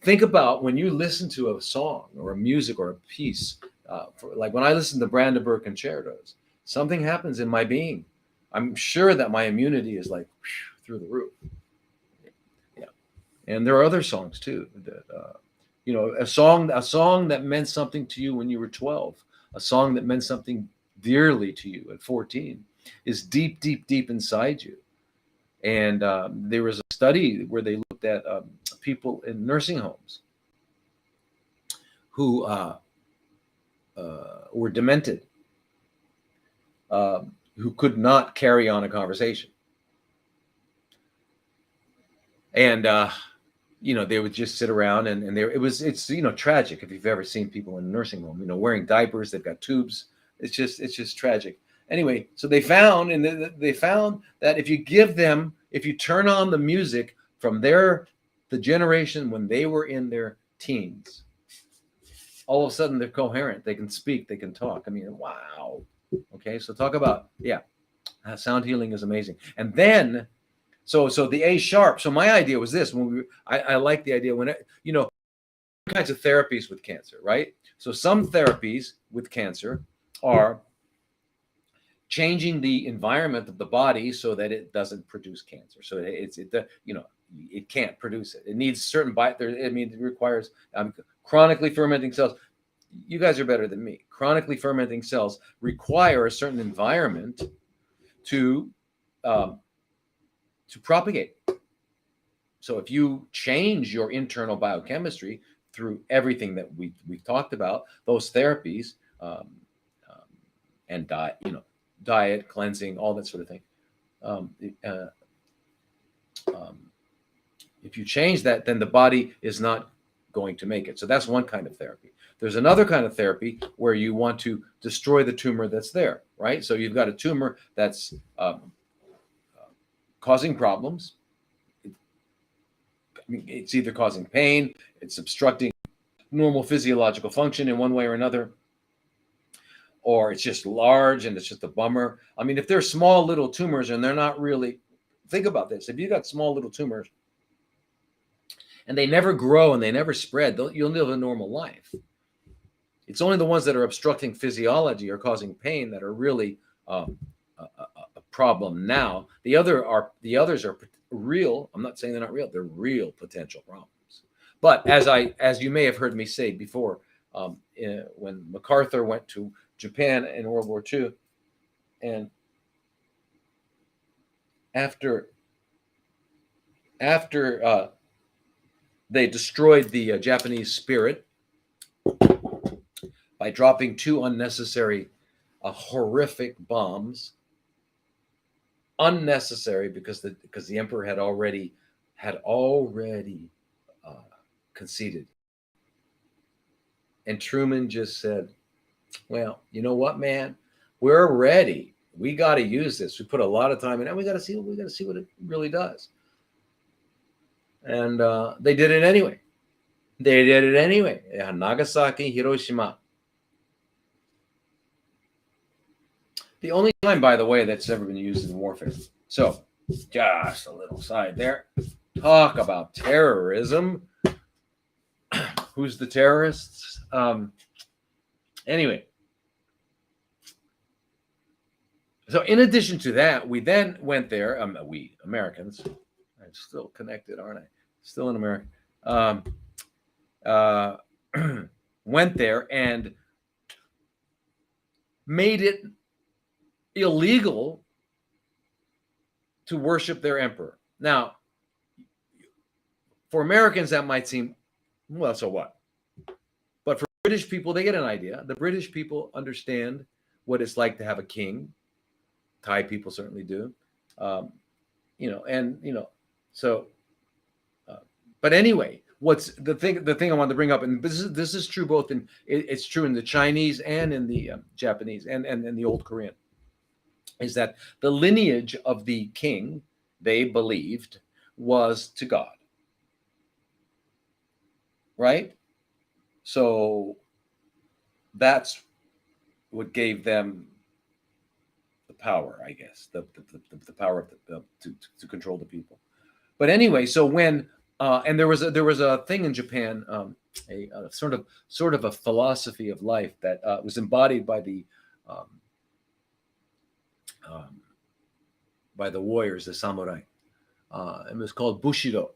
Speaker 1: Think about when you listen to a song or a music or a piece like when I listen to Brandenburg concertos, something happens in my being. I'm sure that my immunity is like through the roof. Yeah, and there are other songs too that a song that meant something to you when you were 12, a song that meant something dearly to you at 14, is deep, deep, deep inside you. And there was a study where they looked at people in nursing homes who were demented, who could not carry on a conversation. And they would just sit around and it's tragic if you've ever seen people in a nursing home, wearing diapers, they've got tubes. It's just tragic. Anyway, so they found that if you turn on the music from the generation when they were in their teens, all of a sudden they're coherent. They can speak, they can talk. I mean, wow. Okay, so talk about, sound healing is amazing. And then, so the A sharp. So my idea was this: I like the idea when kinds of therapies with cancer, right? So some therapies with cancer are changing the environment of the body so that it doesn't produce cancer. So it can't produce it. It needs certain it requires chronically fermenting cells. You guys are better than me. Chronically fermenting cells require a certain environment to propagate. So if you change your internal biochemistry through everything that we've talked about, those therapies and diet, cleansing, all that sort of thing. If you change that, then the body is not going to make it. So that's one kind of therapy. There's another kind of therapy where you want to destroy the tumor that's there, right? So you've got a tumor that's causing problems. It's either causing pain, it's obstructing normal physiological function in one way or another, or it's just large and it's just a bummer. I mean, if they're small little tumors and they're not really, think about this. If you got small little tumors and they never grow and they never spread, you'll live a normal life. It's only the ones that are obstructing physiology or causing pain that are really a problem now. The others are real. I'm not saying they're not real. They're real potential problems. But as you may have heard me say before, when MacArthur went to Japan in World War II, and after they destroyed the Japanese spirit by dropping 2 unnecessary, horrific bombs. Unnecessary because the emperor had already conceded, and Truman just said, "Well, you know what, man? We're ready. We got to use this. We put a lot of time in, and we got to see what it really does." And they did it anyway. Nagasaki, Hiroshima. The only time, by the way, that's ever been used in warfare. So, just a little side there. Talk about terrorism. Who's the terrorists? Anyway. So, in addition to that, we then went there. We Americans. I'm still connected, aren't I? Still in America. Went there and made it illegal to worship their emperor. Now, for Americans, that might seem, well, so what? But for British people, they get an idea. The British people understand what it's like to have a king. Thai people certainly do. So, but anyway, what's the thing I wanted to bring up, and this is true both it's true in the Chinese and in the Japanese and the old Korean, is that the lineage of the king, they believed, was to God. Right? So that's what gave them the power, I guess, the power of to control the people. But anyway, so when and there was a thing in Japan sort of a philosophy of life that was embodied um, by the warriors, the samurai. It was called Bushido.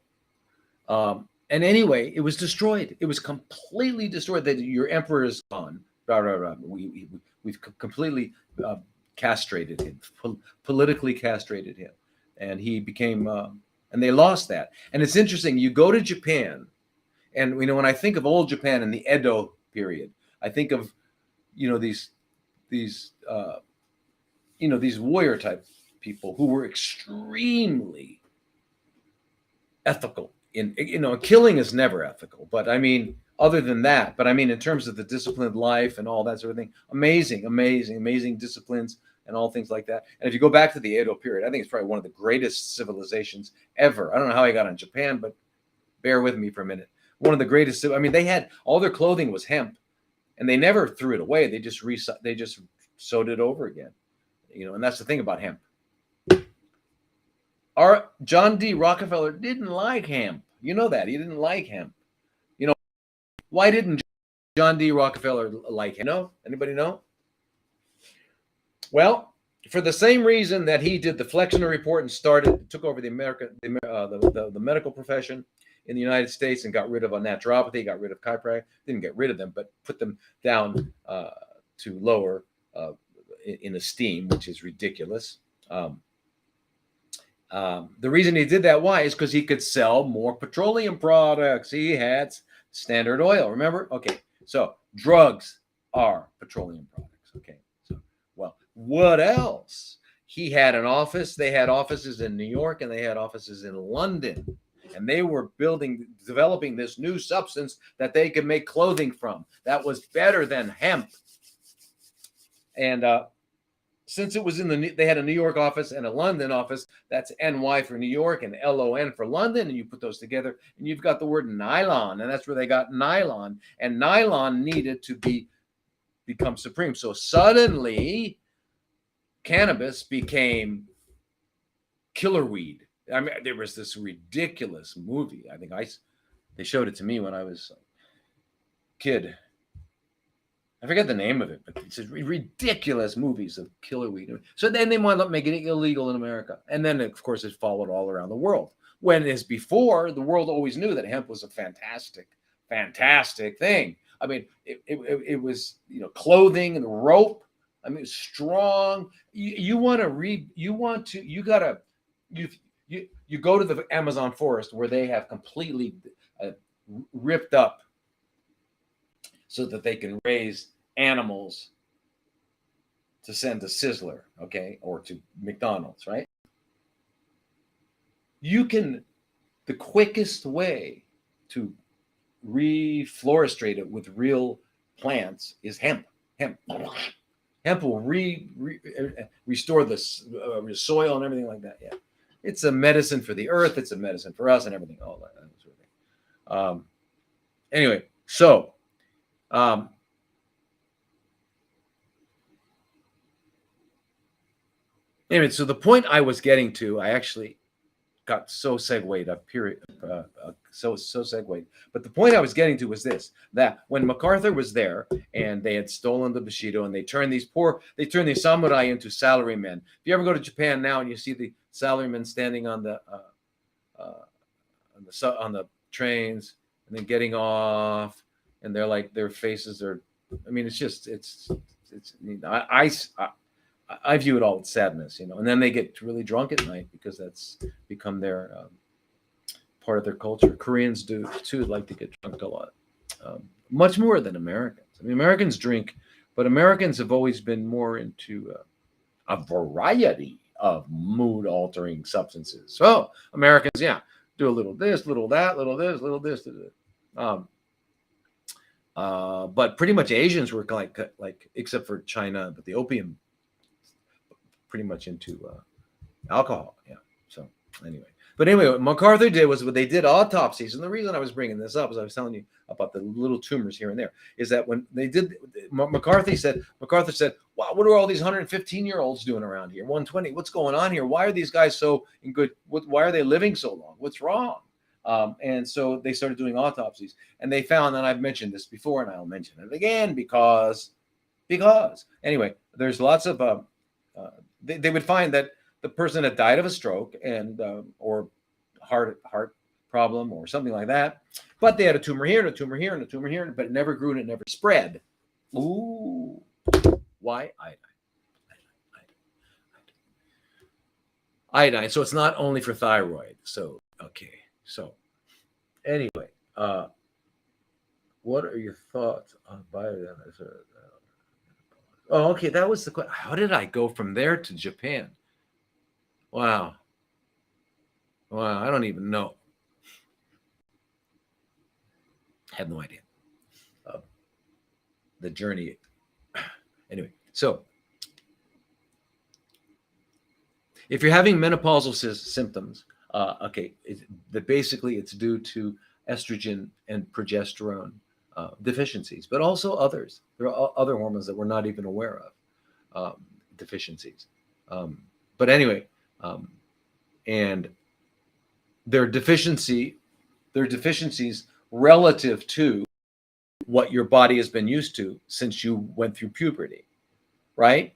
Speaker 1: And anyway, it was destroyed. It was completely destroyed. That your emperor is gone. Rah, rah, rah. We've completely castrated him, politically castrated him, and he became. And they lost that. And it's interesting. You go to Japan, and when I think of old Japan in the Edo period, I think of these these warrior type people who were extremely ethical. Killing is never ethical, but I mean, other than that, but I mean, in terms of the disciplined life and all that sort of thing, amazing disciplines and all things like that. And if you go back to the Edo period, I think it's probably one of the greatest civilizations ever. I don't know how I got on Japan, but bear with me for a minute. One of the greatest. I mean, they had all their clothing was hemp, and they never threw it away. They just sewed it over again. And that's the thing about hemp. Our John D. Rockefeller didn't like hemp. You know that. He didn't like hemp. Why didn't John D. Rockefeller like hemp? No? Anybody know? Well, for the same reason that he did the Flexner Report and took over the medical profession in the United States and got rid of naturopathy, got rid of chiropractic. Didn't get rid of them, but put them down to lower in esteem, which is ridiculous. The reason he did that, why, is because he could sell more petroleum products. He had Standard Oil, remember? Okay, so drugs are petroleum products. Okay, so, well, what else? He had an office. They had offices in New York and they had offices in London. And they were developing this new substance that they could make clothing from. That was better than hemp. And since it was they had a New York office and a London office, that's NY for New York and LON for London, and you put those together, and you've got the word nylon, and that's where they got nylon. And nylon needed to become supreme. So suddenly, cannabis became killer weed. I mean, there was this ridiculous movie. I think they showed it to me when I was a kid. I forget the name of it, but it's ridiculous movies of killer weed. So then they wound up making it illegal in America. And then, of course, it followed all around the world. When as before, the world always knew that hemp was a fantastic thing. I mean, it was, clothing and rope. I mean, strong. You go to the Amazon forest where they have completely ripped up so that they can raise animals to send to Sizzler, okay, or to McDonald's, right? The quickest way to reflorestrate it with real plants is hemp. Hemp will restore the soil and everything like that. Yeah, it's a medicine for the earth. It's a medicine for us and everything. All that sort of thing. Anyway, so. Anyway, so the point I was getting to, I actually got so segued. But the point I was getting to was this: that when MacArthur was there and they had stolen the Bushido and they turned these samurai into salarymen. If you ever go to Japan now and you see the salarymen standing on the trains and then getting off, and they're like, their faces are, I mean, I view it all with sadness, and then they get really drunk at night because that's become their part of their culture. Koreans do too, like to get drunk a lot, much more than Americans. I mean, Americans drink, but Americans have always been more into a variety of mood altering substances. So Americans, do a little this, little that, little this, little this. But pretty much Asians were like, except for China, but the opium, pretty much into alcohol. Yeah. So anyway, what MacArthur did was, they did autopsies. And the reason I was bringing this up, as I was telling you about the little tumors here and there, is that when they did, MacArthur said, wow, what are all these 115-year-olds doing around here? 120, what's going on here? Why are these guys so in good? Why are they living so long? What's wrong? And so they started doing autopsies, and they found, and I've mentioned this before, and I'll mention it again because anyway, there's lots of they would find that the person had died of a stroke and or heart problem or something like that, but they had a tumor here and a tumor here and a tumor here, but it never grew and it never spread. Ooh, why? Iodine. So it's not only for thyroid. So okay. So anyway, what are your thoughts on iodine? Oh, okay. That was the question. How did I go from there to Japan? Wow. I don't even know. I have no idea. The journey. Anyway, so if you're having menopausal symptoms, basically it's due to estrogen and progesterone deficiencies, but also others. There are other hormones that we're not even aware of, deficiencies. But anyway, and their deficiencies relative to what your body has been used to since you went through puberty, right?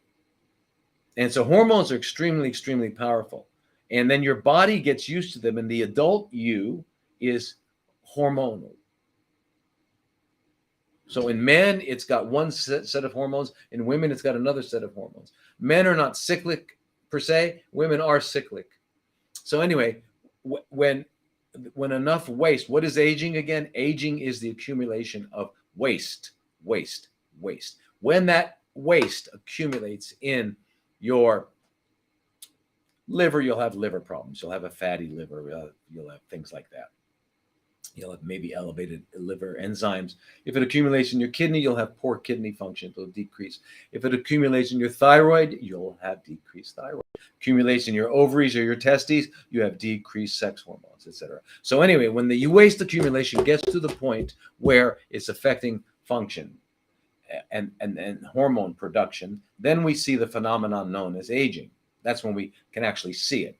Speaker 1: And so hormones are extremely, extremely powerful. And then your body gets used to them, and the adult you is hormonal. So in men, it's got one set of hormones. In women, it's got another set of hormones. Men are not cyclic per se. Women are cyclic. So anyway, when enough waste, what is aging again? Aging is the accumulation of waste. When that waste accumulates in your liver, you'll have liver problems. You'll have a fatty liver. You'll have things like that. You'll have maybe elevated liver enzymes. If it accumulates in your kidney, you'll have poor kidney function. It'll decrease. If it accumulates in your thyroid, you'll have decreased thyroid. Accumulates in your ovaries or your testes, you have decreased sex hormones, etc. So anyway, when the waste accumulation gets to the point where it's affecting function and hormone production, then we see the phenomenon known as aging. That's when we can actually see it.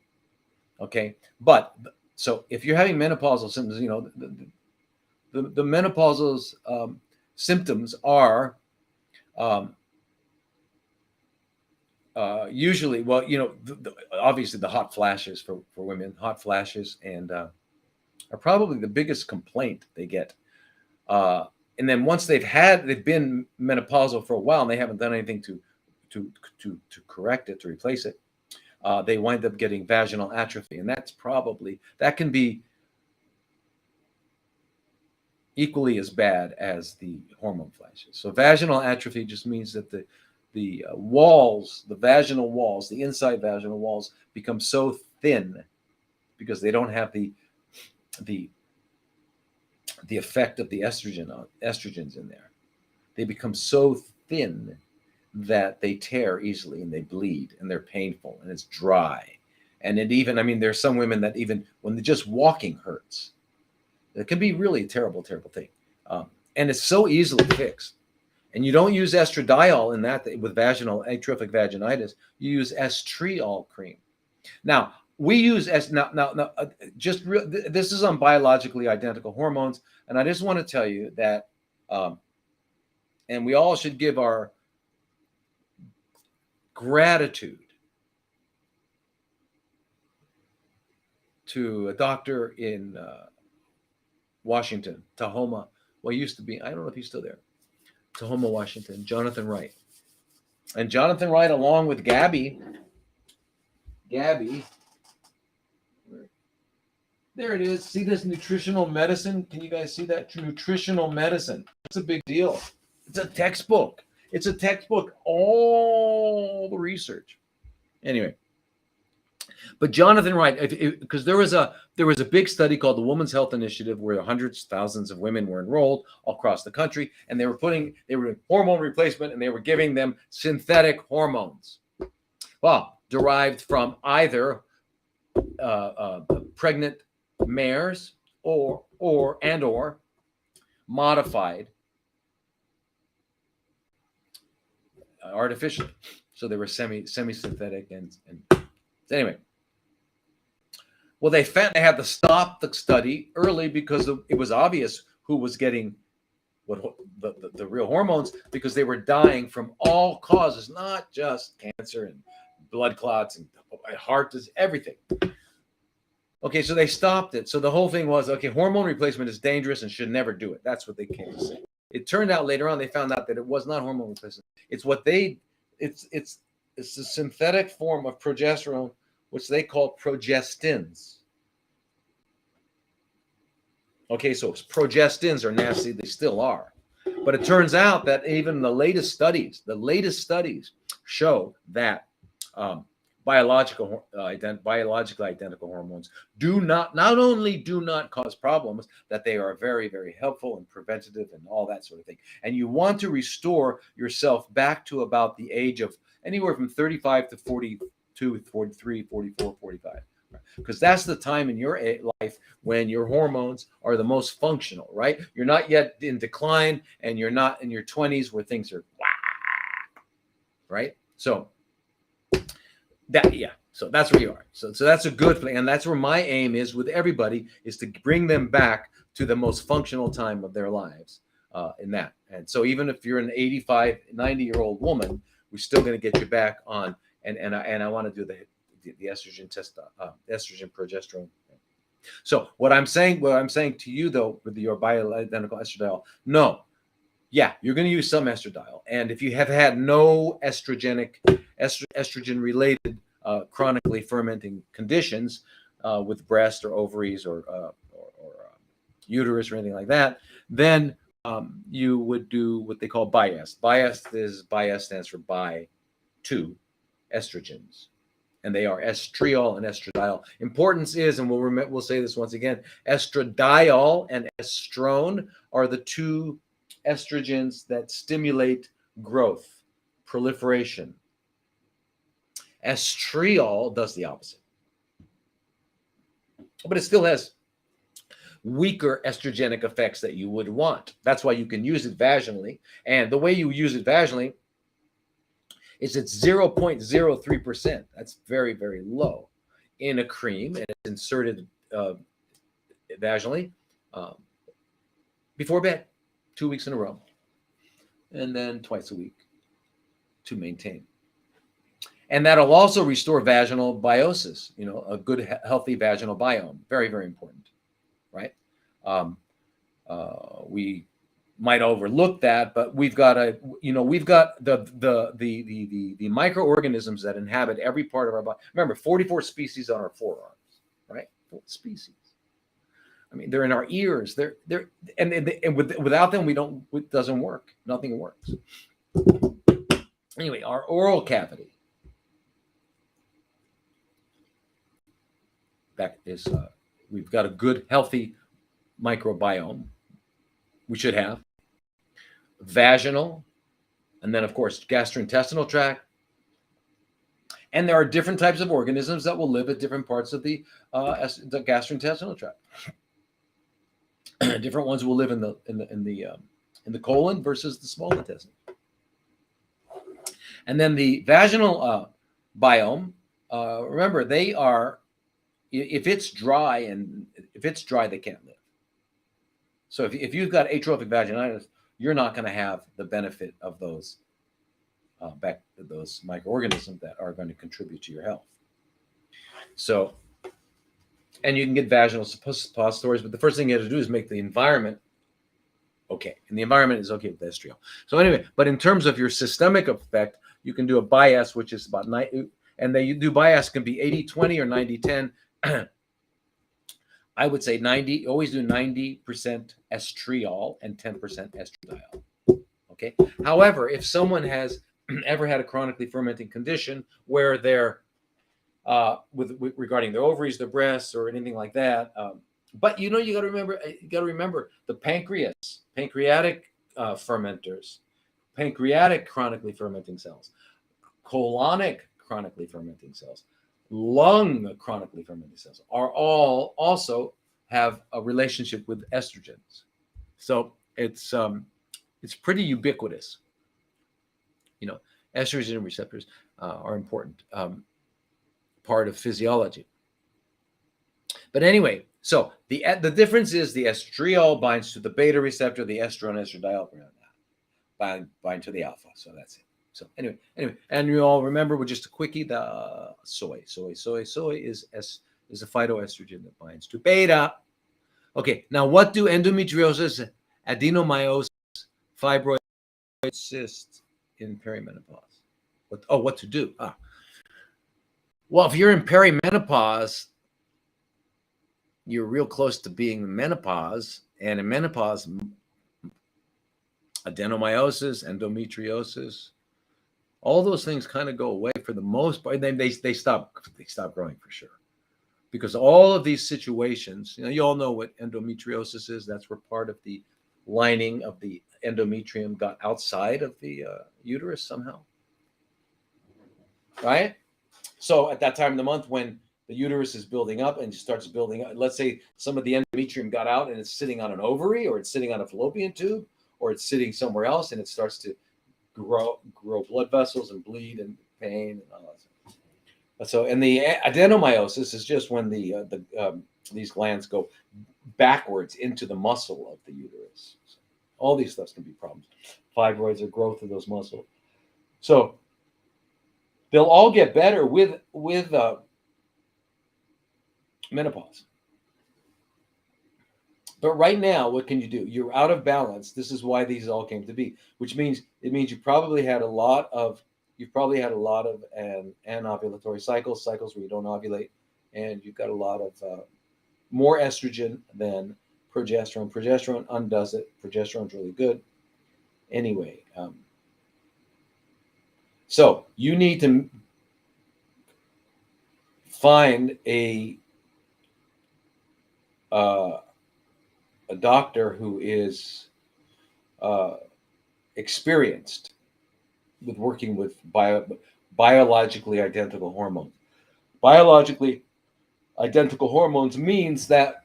Speaker 1: Okay, but so if you're having menopausal symptoms, the menopausal symptoms are usually, obviously the hot flashes for women, hot flashes, and are probably the biggest complaint they get. And then once they've been menopausal for a while and they haven't done anything to correct it, to replace it, they wind up getting vaginal atrophy. And that can be equally as bad as the hormone flashes. So vaginal atrophy just means that the walls, the vaginal walls, the inside vaginal walls become so thin because they don't have the effect of the estrogens in there. They become so thin that they tear easily and they bleed and they're painful and it's dry. And there's some women that even when just walking hurts. It can be really a terrible, terrible thing. And it's so easily fixed. And you don't use estradiol in that with vaginal atrophic vaginitis. You use estriol cream. Now, we use this is on biologically identical hormones. And I just want to tell you that, and we all should give our gratitude to a doctor in Washington, Tahoma. Well, he used to be, I don't know if he's still there. Tahoma, Washington, Jonathan Wright. And Jonathan Wright, along with Gabby, there it is. See this nutritional medicine? Can you guys see that? Nutritional medicine. It's a big deal. It's a textbook. All the research. Anyway, but Jonathan Wright, because there was a big study called the Women's Health Initiative where hundreds, thousands of women were enrolled all across the country, and they were in hormone replacement, and they were giving them synthetic hormones, derived from either pregnant mares or modified artificially. So they were semi-synthetic and anyway. Well, they had to stop the study early because it was obvious who was getting what the real hormones, because they were dying from all causes, not just cancer and blood clots and heart disease, everything. Okay, so they stopped it. So the whole thing was, okay, hormone replacement is dangerous and should never do it. That's what they came to say. It turned out later on they found out that it was not hormone replacement. It's what it's a synthetic form of progesterone, which they call progestins. Okay, so progestins are nasty. They still are. But it turns out that even the latest studies show that biologically identical hormones not only do not cause problems, that they are very, very helpful and preventative and all that sort of thing. And you want to restore yourself back to about the age of anywhere from 35 to 42, 43, 44, 45. Because that's the time in your life when your hormones are the most functional, right? You're not yet in decline, and you're not in your 20s where things are right? So that's where you are. So that's a good thing, and that's where my aim is with everybody, is to bring them back to the most functional time of their lives in that. And so even if you're an 85, 90-year-old woman, we're still going to get you back on. And I want to do the estrogen test, estrogen progesterone. So what I'm saying to you though, with your bioidentical estradiol, no, yeah, you're going to use some estradiol, and if you have had no estrogen related chronically fermenting conditions with breast or ovaries or uterus or anything like that, then you would do what they call bi-est. Bi-est stands for bi to estrogens, and they are estriol and estradiol. Importance is, and we'll say this once again, estradiol and estrone are the two estrogens that stimulate growth, proliferation. Estriol does the opposite, but it still has weaker estrogenic effects that you would want. That's why you can use it vaginally, and the way you use it vaginally is it's 0.03%. That's very, very low in a cream, and it's inserted vaginally before bed, 2 weeks in a row, and then twice a week to maintain. And that'll also restore vaginal biosis, a good, healthy vaginal biome. Very, very important, right? We might overlook that, but we've got the microorganisms that inhabit every part of our body. Remember, 44 species on our forearms, right? 4 species. I mean, they're in our ears. Without them, it doesn't work. Nothing works. Anyway, our oral cavity. That is, we've got a good, healthy microbiome. We should have vaginal, and then of course gastrointestinal tract. And there are different types of organisms that will live at different parts of the gastrointestinal tract. Different ones will live in the colon versus the small intestine. And then the vaginal biome. Remember, they are, if it's dry, they can't live. So if you've got atrophic vaginitis, you're not going to have the benefit of those microorganisms that are going to contribute to your health. So, and you can get vaginal suppositories, but the first thing you have to do is make the environment okay. And the environment is okay with estriol. So anyway, but in terms of your systemic effect, you can do a bias, which is about 9, and they do bias can be 80-20 or 90-10. I would say 90, always do 90% estriol and 10% estradiol. Okay. However, if someone has ever had a chronically fermenting condition where they're regarding their ovaries, their breasts, or anything like that, but you got to remember the pancreatic fermenters, pancreatic chronically fermenting cells, colonic chronically fermenting cells, lung chronically fermenting cells are all also have a relationship with estrogens. So it's pretty ubiquitous. Estrogen receptors are important part of physiology. But anyway, so the difference is the estriol binds to the beta receptor, the estrone estradiol bind to the alpha. So that's it. So anyway, and you all remember with just a quickie, the soy is a phytoestrogen that binds to beta. Okay, now what do endometriosis, adenomyosis, fibroid cysts in perimenopause? What to do? Well, if you're in perimenopause, you're real close to being in menopause, and in menopause, adenomyosis, endometriosis, all those things kind of go away for the most part. Then they stop growing for sure, because all of these situations, you all know what endometriosis is. That's where part of the lining of the endometrium got outside of the uterus somehow, right? So at that time of the month when the uterus is building up and starts building up, let's say some of the endometrium got out and it's sitting on an ovary, or it's sitting on a fallopian tube, or it's sitting somewhere else, and it starts to grow blood vessels and bleed and pain and all that. So, and the adenomyosis is just when these glands go backwards into the muscle of the uterus. So all these stuff can be problems. Fibroids or growth of those muscles. So they'll all get better with menopause. But right now, what can you do? You're out of balance. This is why these all came to be, which means you probably had a lot of anovulatory cycles where you don't ovulate, and you've got a lot of more estrogen than progesterone. Progesterone undoes it. Progesterone's really good. Anyway, so you need to find a doctor who is experienced with working with biologically identical hormones. Biologically identical hormones means that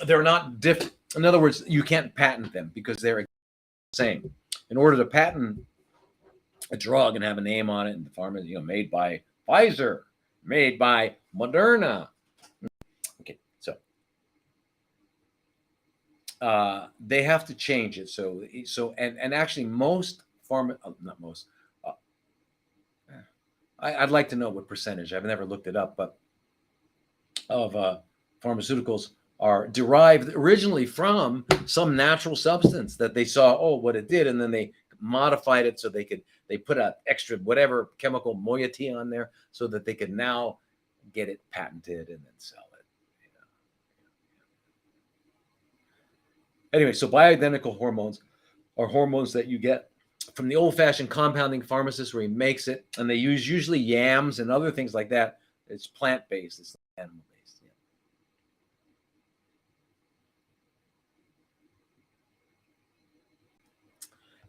Speaker 1: they're not different. In other words, you can't patent them because they're the same. In order to patent a drug and have a name on it, and the pharma, made by Pfizer, made by Moderna. Okay, so they have to change it. So and actually most not most. I'd like to know what percentage. I've never looked it up, but of pharmaceuticals are derived originally from some natural substance that they saw, what it did, and then they modified it so they put an extra whatever chemical moiety on there so that they could now get it patented and then sell it. Anyway, so bioidentical hormones are hormones that you get from the old-fashioned compounding pharmacist where he makes it, and they use usually yams and other things like that. It's plant-based, it's animal-based.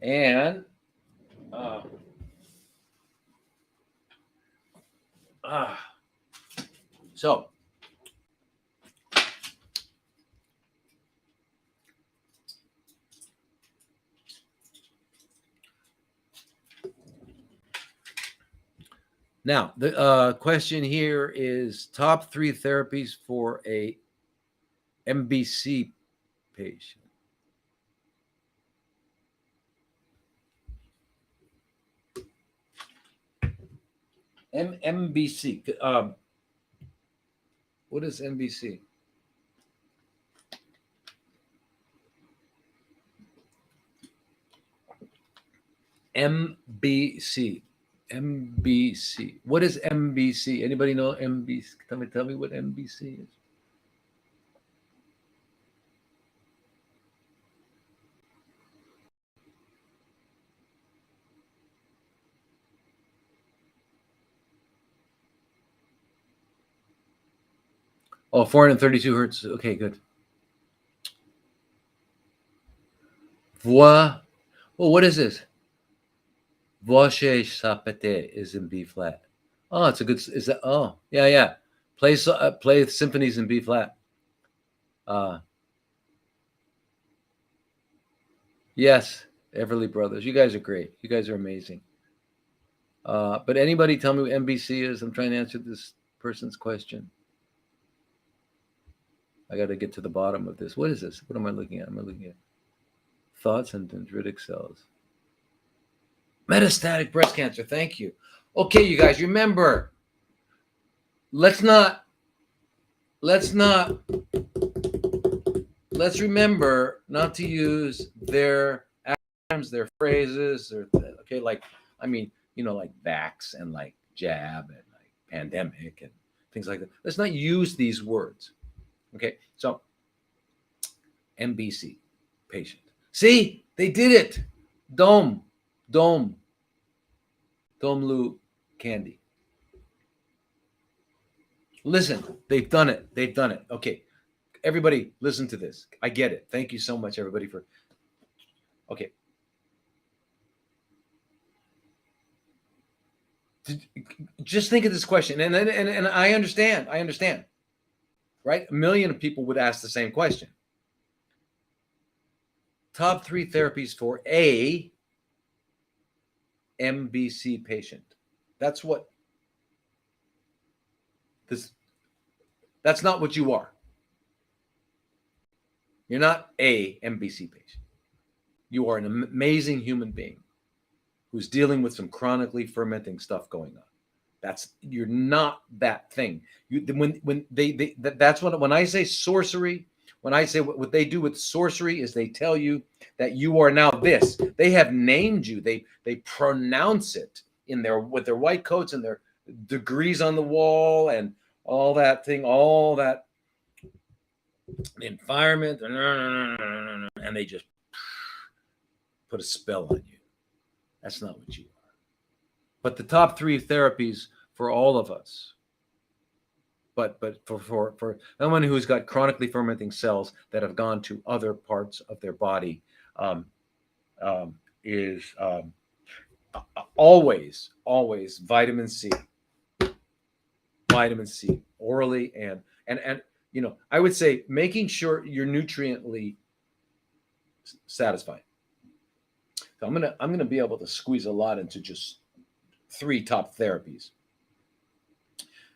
Speaker 1: And so now the question here is top 3 therapies for a MBC patient. MBC. What is MBC? MBC. MBC. What is MBC? Anybody know MBC? Tell me what MBC is. Oh, 432 hertz. Okay, good. Voix. Well, what is this? Voce sapete is in B flat. Oh, it's a good. Is that? Oh, yeah. Play symphonies in B flat. Yes, Everly Brothers. You guys are great. You guys are amazing. But anybody tell me what MBC is? I'm trying to answer this person's question. I got to get to the bottom of this. What is this? What am I looking at? Am I looking at thoughts and dendritic cells? Metastatic breast cancer. Thank you. Okay, you guys, remember, let's remember not to use their acronyms, their phrases, or okay, like I mean, like vax and like jab and like pandemic and things like that. Let's not use these words. Okay, so MBC patient. See, they did it. Dome Lu candy. Listen, they've done it. They've done it. Okay, everybody, listen to this. I get it. Thank you so much, everybody, for. Okay. Just think of this question, and I understand. Right? A million people would ask the same question. Top 3 therapies for a MBC patient. That's what this. That's not what you are. You're not a MBC patient. You are an amazing human being who's dealing with some chronically fermenting stuff going on. You're not that thing. That's when I say sorcery. When I say what they do with sorcery is they tell you that you are now this. They have named you. They pronounce it with their white coats and their degrees on the wall and all that thing, all that environment, and they just put a spell on you. That's not what you are. But the top 3 therapies for all of us, but for someone who's got chronically fermenting cells that have gone to other parts of their body, is always vitamin C orally, and I would say making sure you're nutriently satisfied. So I'm gonna be able to squeeze a lot into just 3 top therapies.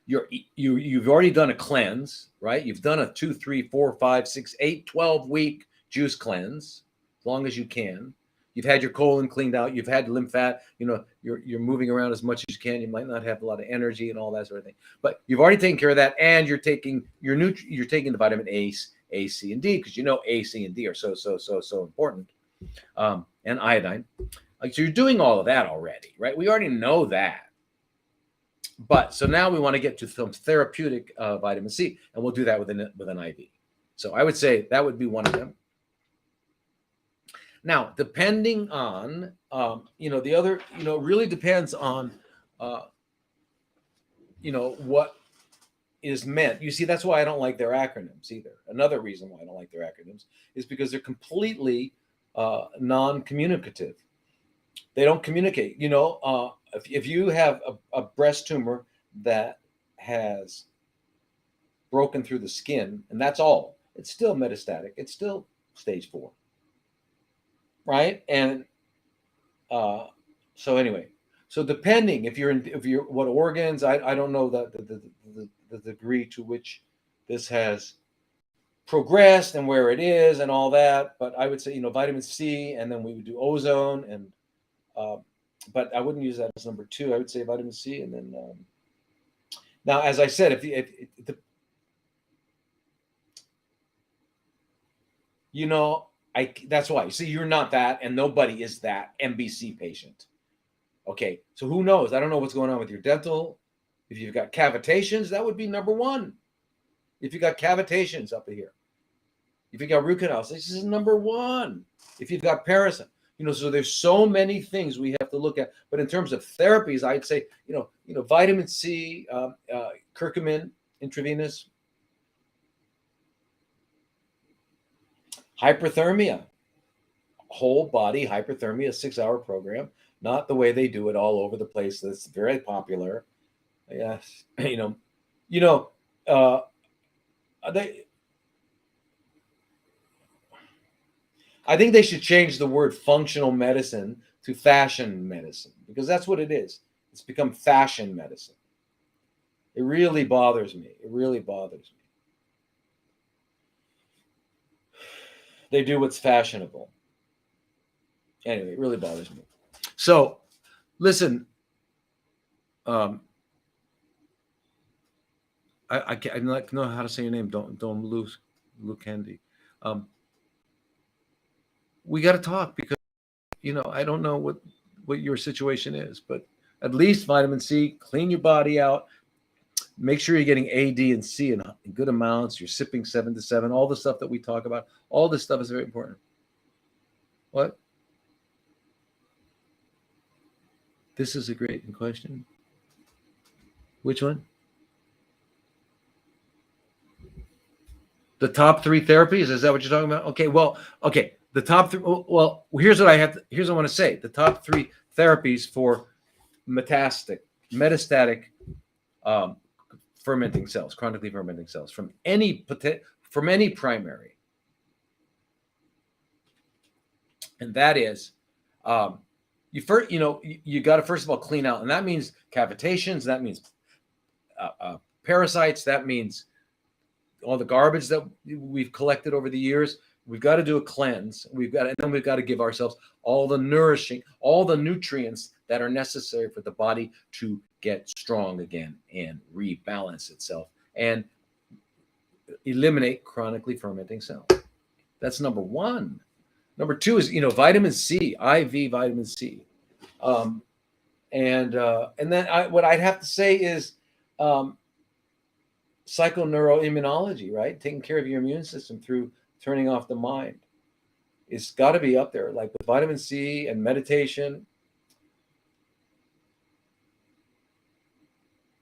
Speaker 1: You've already done a cleanse, right? You've done a 2, 3, 4, 5, 6, 8, 12-week juice cleanse, as long as you can. You've had your colon cleaned out. You've had lymphat. You're moving around as much as you can. You might not have a lot of energy and all that sort of thing, but you've already taken care of that, and you're taking you're taking the vitamin A, C, and D, because A, C, and D are so important, and iodine. So you're doing all of that already, right? We already know that. But so now we want to get to some therapeutic vitamin C, and we'll do that with an IV. So I would say that would be one of them. Now, depending on, the other, really depends on, what is meant. You see, that's why I don't like their acronyms either. Another reason why I don't like their acronyms is because they're completely non-communicative. They don't communicate. If you have a breast tumor that has broken through the skin, and that's all, it's still metastatic. It's still stage 4. Right. And so anyway, so depending if you're what organs, I don't know the degree to which this has progressed and where it is and all that, but I would say vitamin C, and then we would do ozone, and but I wouldn't use that as number 2. I would say vitamin C, and then now, as I said, that's why. See, you're not that, and nobody is that MBC patient. Okay, so who knows? I don't know what's going on with your dental. If you've got cavitations, that would be number 1. If you got cavitations up here, if you got root canals, this is number 1. If you've got parasite, so there's so many things we have to look at. But in terms of therapies, I'd say vitamin C, curcumin intravenous. Hyperthermia, whole body hyperthermia, 6-hour program, not the way they do it all over the place. That's very popular. Yes, I think they should change the word functional medicine to fashion medicine, because that's what it is. It's become fashion medicine. It really bothers me. They do what's fashionable. Anyway, it really bothers me. So, listen, I don't know how to say your name. Don't lose Luke Candy. We got to talk because I don't know what your situation is, but at least vitamin C, clean your body out. Make sure you're getting A, D, and C in good amounts. You're sipping 7 to 7. All the stuff that we talk about. All this stuff is very important. What? This is a great question. Which one? The top 3 therapies? Is that what you're talking about? Okay. Well, okay. The top 3. Well, here's what I want to say. The top 3 therapies for metastatic fermenting cells, chronically fermenting cells from any primary, and that is, you got to first of all clean out, and that means cavitations, that means parasites, that means all the garbage that we've collected over the years. We've got to do a cleanse. And then we've got to give ourselves all the nutrients that are necessary for the body to get strong again and rebalance itself and eliminate chronically fermenting cells. That's number 1. Number 2 is, vitamin C, IV vitamin C. And then what I'd have to say is psychoneuroimmunology, right? Taking care of your immune system through turning off the mind. It's got to be up there, like with vitamin C and meditation.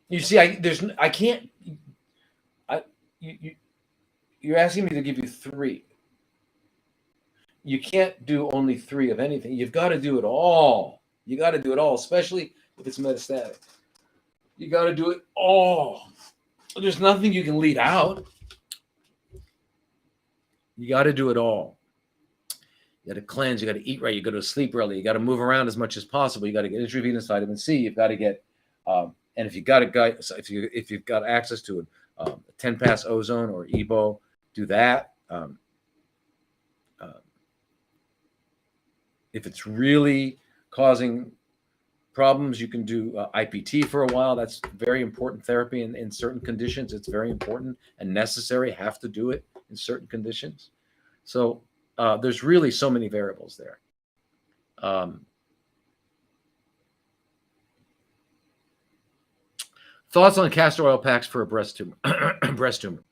Speaker 1: You see, you're asking me to give you 3. You can't do only 3 of anything. You've got to do it all. You got to do it all, especially if it's metastatic. You got to do it all. There's nothing you can leave out. You got to do it all. You got to cleanse. You got to eat right. You got to sleep early. You got to move around as much as possible. You got to get intravenous vitamin C. You've got to get, and if you've got if you've got access to a 10-pass ozone or EBO, do that. If it's really causing problems, you can do IPT for a while. That's very important therapy in certain conditions. It's very important and necessary. Have to do it in certain conditions. So there's really so many variables there. Thoughts on castor oil packs for a breast tumor? Breast tumor.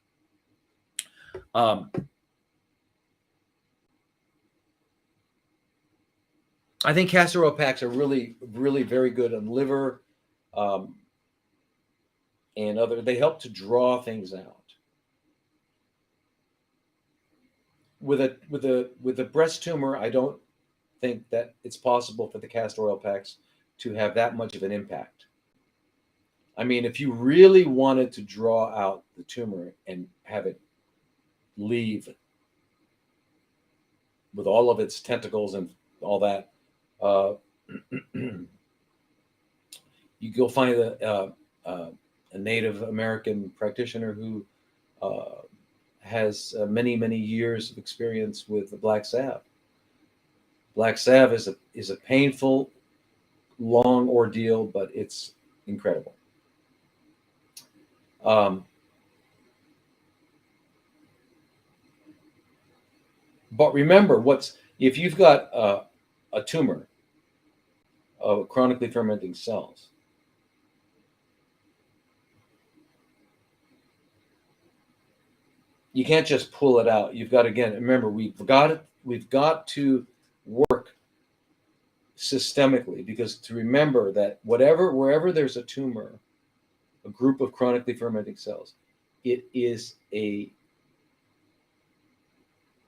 Speaker 1: I think castor oil packs are really, really very good on liver and other. They help to draw things out. With a breast tumor, I don't think that it's possible for the castor oil packs to have that much of an impact. I mean, if you really wanted to draw out the tumor and have it leave with all of its tentacles and all that, you go find a Native American practitioner who has many, many years of experience with the black salve. Black salve is a painful, long ordeal, but it's incredible. But remember, if you've got a tumor of chronically fermenting cells, you can't just pull it out. You've got to, again, remember, we've got to work systemically, because to remember that wherever there's a tumor, a group of chronically fermenting cells, it is a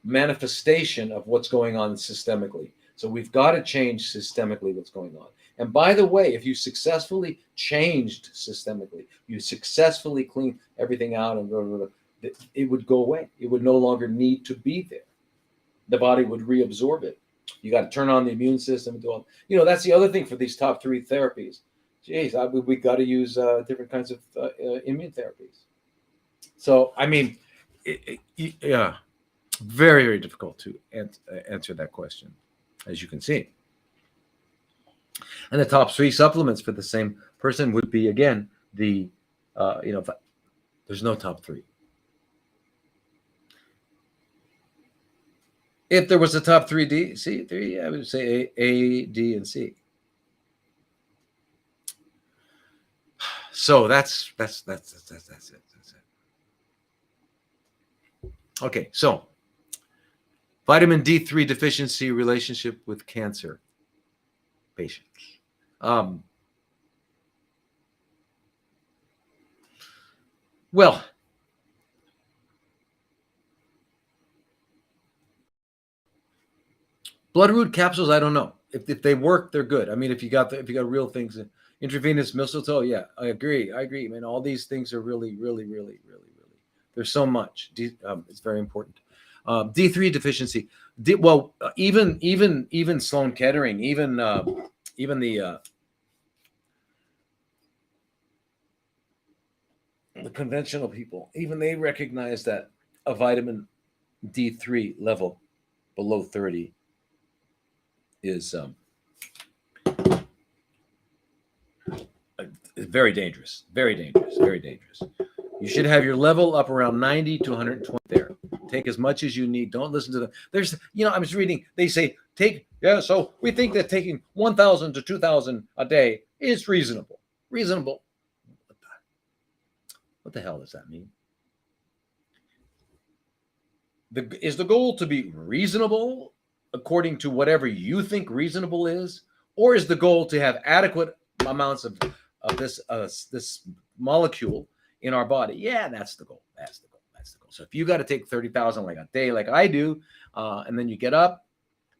Speaker 1: manifestation of what's going on systemically. So we've got to change systemically what's going on. And by the way, if you successfully changed systemically, you successfully cleaned everything out and it would go away. It would no longer need to be there. The body would reabsorb it. You got to turn on the immune system and do all. That's the other thing for these top 3 therapies. Geez, we got to use different kinds of immune therapies. So, I mean, yeah. Very, very difficult to answer that question, as you can see. And the top 3 supplements for the same person would be, again, the, there's no top 3. If there was a top 3, I would say A, D, and C. So that's it. That's it. Okay, so vitamin D3 deficiency relationship with cancer patients. Well, bloodroot capsules, I don't know. If they work, they're good. I mean, if you got real things, intravenous mistletoe, yeah, I agree. I mean, all these things are really, really, really, really, really. There's so much. It's very important. D3 deficiency. Even Sloan Kettering, even the conventional people, even they recognize that a vitamin D3 level below 30 is very dangerous. Very dangerous. Very dangerous. You should have your level up around 90 to 120 there. Take as much as you need. Don't listen to them. There's, I was reading, they say, so we think that taking 1,000 to 2,000 a day is reasonable. Reasonable. What the hell does that mean? Is the goal to be reasonable according to whatever you think reasonable is? Or is the goal to have adequate amounts of this molecule in our body? Yeah, that's the goal. That's the goal. That's the goal. So if you got to take 30,000 like a day, like I do, and then you get up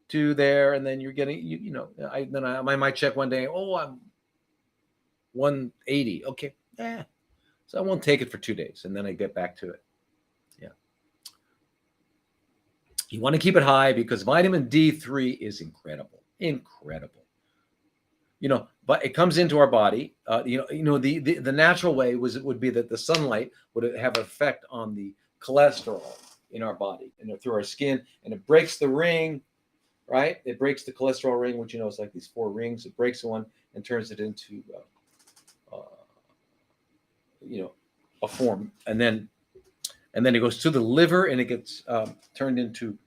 Speaker 1: to there, and then you're getting, I might check one day. Oh, I'm 180. Okay, yeah. So I won't take it for 2 days, and then I get back to it. Yeah. You want to keep it high because vitamin D3 is incredible. Incredible. But it comes into our body. The natural way would be that the sunlight would have an effect on the cholesterol in our body and through our skin, and it breaks the ring, right? It breaks the cholesterol ring, which is like these 4 rings. It breaks one and turns it into a form, and then it goes to the liver and it gets turned into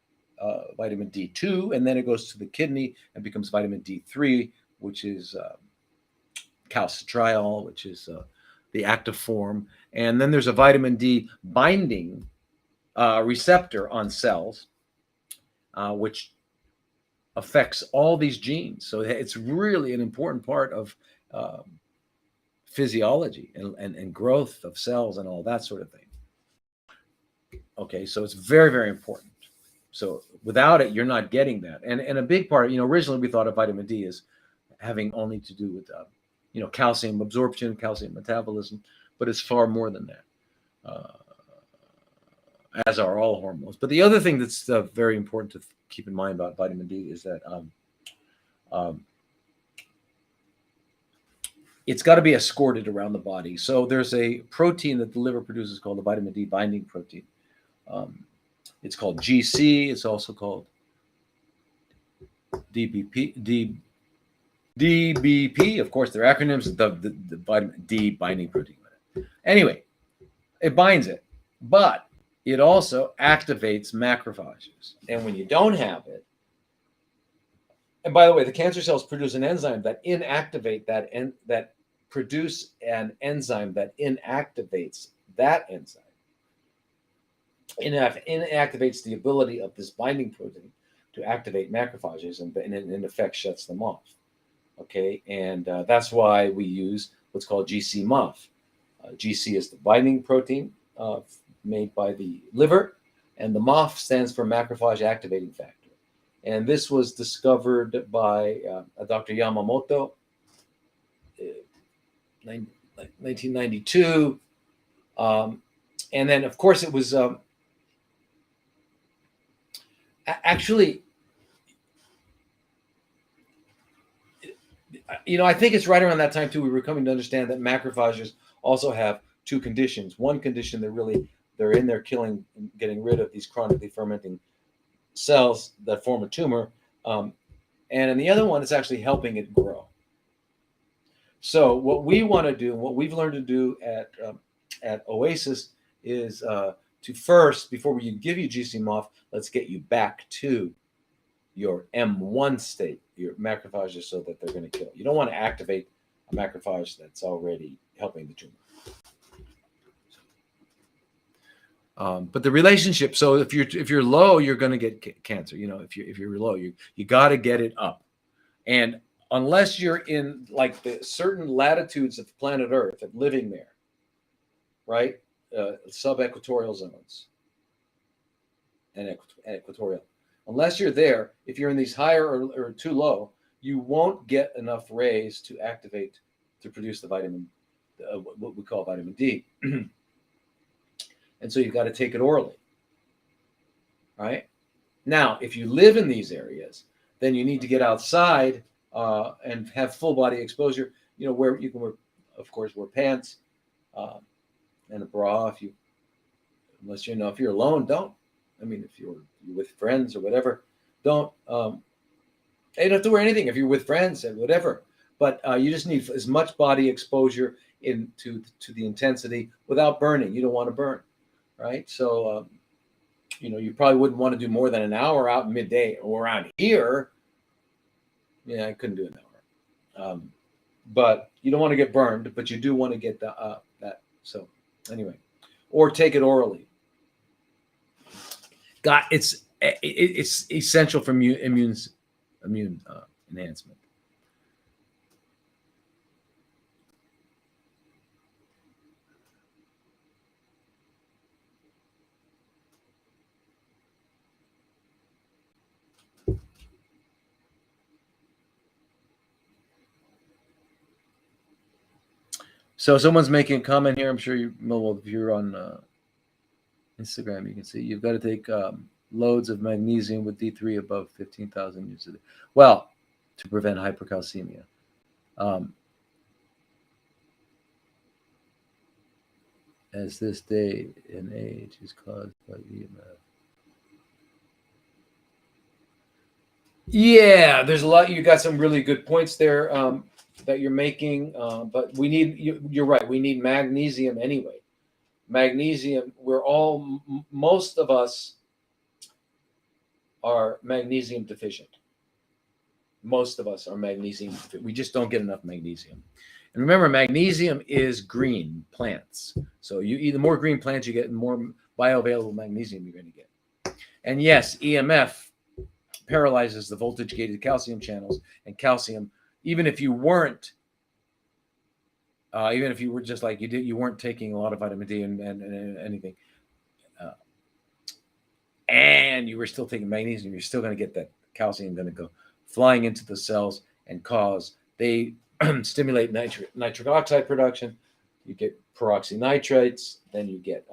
Speaker 1: vitamin D2, and then it goes to the kidney and becomes vitamin D3, which is calcitriol, which is the active form. And then there's a vitamin D binding receptor on cells, which affects all these genes. So it's really an important part of physiology and growth of cells and all that sort of thing. Okay, so it's very, very important. So without it, you're not getting that. And a big part, originally we thought of vitamin D as having only to do with, calcium absorption, calcium metabolism, but it's far more than that, as are all hormones. But the other thing that's very important to keep in mind about vitamin D is that it's got to be escorted around the body. So there's a protein that the liver produces called the vitamin D binding protein. It's called GC. It's also called DBP. DBP, of course, they're acronyms. The vitamin D binding protein. Anyway, it binds it, but it also activates macrophages. And when you don't have it, and by the way, the cancer cells produce an enzyme that inactivate that produce an enzyme that inactivates that enzyme. Inactivates the ability of this binding protein to activate macrophages, and in effect shuts them off. Okay, and that's why we use what's called GC-MOF. GC is the binding protein made by the liver, and the MOF stands for macrophage activating factor. And this was discovered by Dr. Yamamoto in 1992. And then, of course, it was actually, I think it's right around that time, too, we were coming to understand that macrophages also have 2 conditions. One condition that really they're in there killing and getting rid of these chronically fermenting cells that form a tumor. And in the other one, it's actually helping it grow. So what we want to do, what we've learned to do at Oasis is to first, before we give you Seamoth, let's get you back to your M1 state, your macrophages, so that they're going to kill. You don't want to activate a macrophage that's already helping the tumor. But the relationship. So if you're low, you're going to get cancer. You know, if you're low, you got to get it up. And unless you're in like the certain latitudes of planet Earth, of living there, right? Sub-equatorial zones and equatorial. Unless you're there, if you're in these higher or too low, you won't get enough rays to activate to produce the vitamin, what we call vitamin D. And so you've got to take it orally. Right? Now, if you live in these areas, then you need to get outside and have full body exposure. You know, where you can wear, of course, wear pants and a bra unless you know, if you're alone, don't. I mean, if you're with friends or whatever, don't. You don't have to wear anything if you're with friends and whatever. But you just need as much body exposure to the intensity without burning. You don't want to burn, right? So, you know, you probably wouldn't want to do more than an hour out in midday or around here. Yeah, I couldn't do an hour. But you don't want to get burned, but you do want to get that. So anyway, or take it orally. It's essential for immune enhancement. So someone's making a comment here. I'm sure if you're on Instagram, you can see you've got to take loads of magnesium with D3 above 15,000 units a day. Well, to prevent hypercalcemia. As this day and age is caused by EMF. Yeah, there's a lot. You got some really good points there that you're making, but we need. You're right. We need magnesium anyway. Magnesium. Most of us are magnesium deficient. Most of us are magnesium deficient. We just don't get enough magnesium. And remember, magnesium is green plants. So you eat the more green plants you get, the more bioavailable magnesium you're going to get. And yes, EMF paralyzes the voltage-gated calcium channels, and calcium, even if you were just like you weren't taking a lot of vitamin D and anything, and you were still taking magnesium, you're still going to get that calcium going to go flying into the cells and they stimulate nitric oxide production. You get peroxynitrites, then you get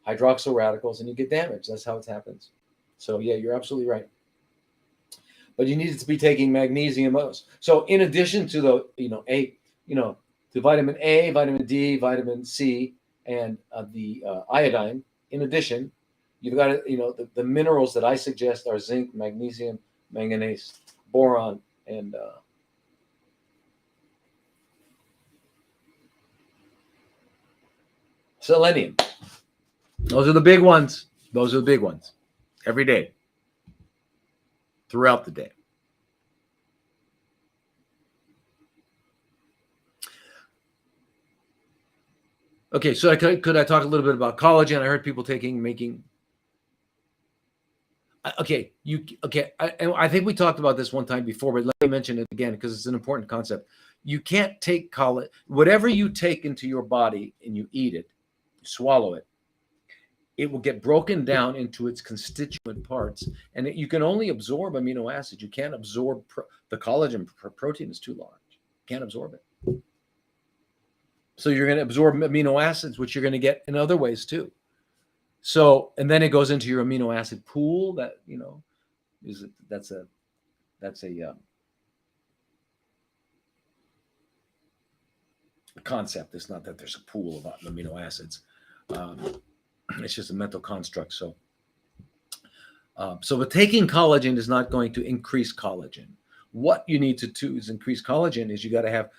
Speaker 1: hydroxyl radicals, and you get damage. That's how it happens. So yeah, you're absolutely right. But you need to be taking magnesium most. So in addition to to vitamin A, vitamin D, vitamin C, and the iodine, in addition, you've got to, the minerals that I suggest are zinc, magnesium, manganese, boron, and selenium. Those are the big ones. Every day. Throughout the day. Okay, so could I talk a little bit about collagen? I heard people making. Okay, I think we talked about this one time before, but let me mention it again because it's an important concept. You can't take collagen. Whatever you take into your body and you eat it, you swallow it, it will get broken down into its constituent parts, and you can only absorb amino acids. You can't absorb the collagen. Protein is too large. You can't absorb it. So you're going to absorb amino acids, which you're going to get in other ways too. So, and then it goes into your amino acid pool. That's a concept. It's not that there's a pool of amino acids. It's just a mental construct. So, but taking collagen is not going to increase collagen. What you need to do is increase collagen is you got to have,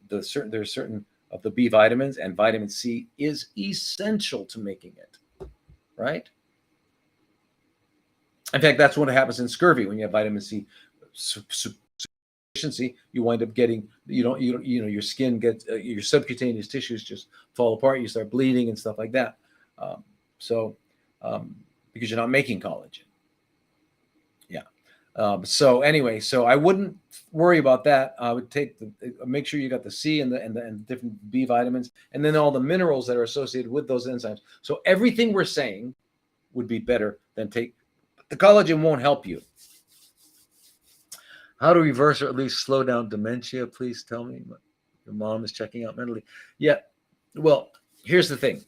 Speaker 1: there's certain of the B vitamins, and vitamin C is essential to making it, right? In fact, that's what happens in scurvy when you have vitamin C deficiency. You wind up getting, your skin gets, your subcutaneous tissues just fall apart. You start bleeding and stuff like that. Because you're not making collagen. Yeah. So anyway, so I wouldn't worry about that. I would make sure you got the C and the different B vitamins, and then all the minerals that are associated with those enzymes. So everything we're saying would be better than the collagen won't help you. How to reverse or at least slow down dementia? Please tell me. Your mom is checking out mentally. Yeah. Well, here's the thing.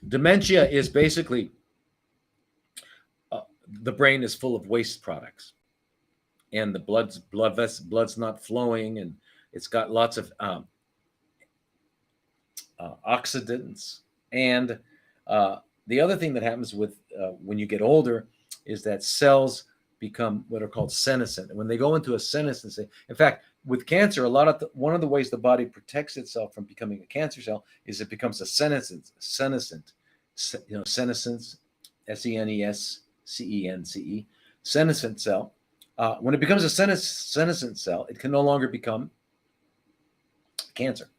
Speaker 1: Dementia is basically the brain is full of waste products, and the blood's not flowing, and it's got lots of oxidants. And the other thing that happens with when you get older is that cells become what are called senescent. And when they go into a senescent state, in fact, with cancer, one of the ways the body protects itself from becoming a cancer cell is it becomes a senescent, senescent, SENESCENCE, senescent cell. When it becomes a senescent cell, it can no longer become cancer.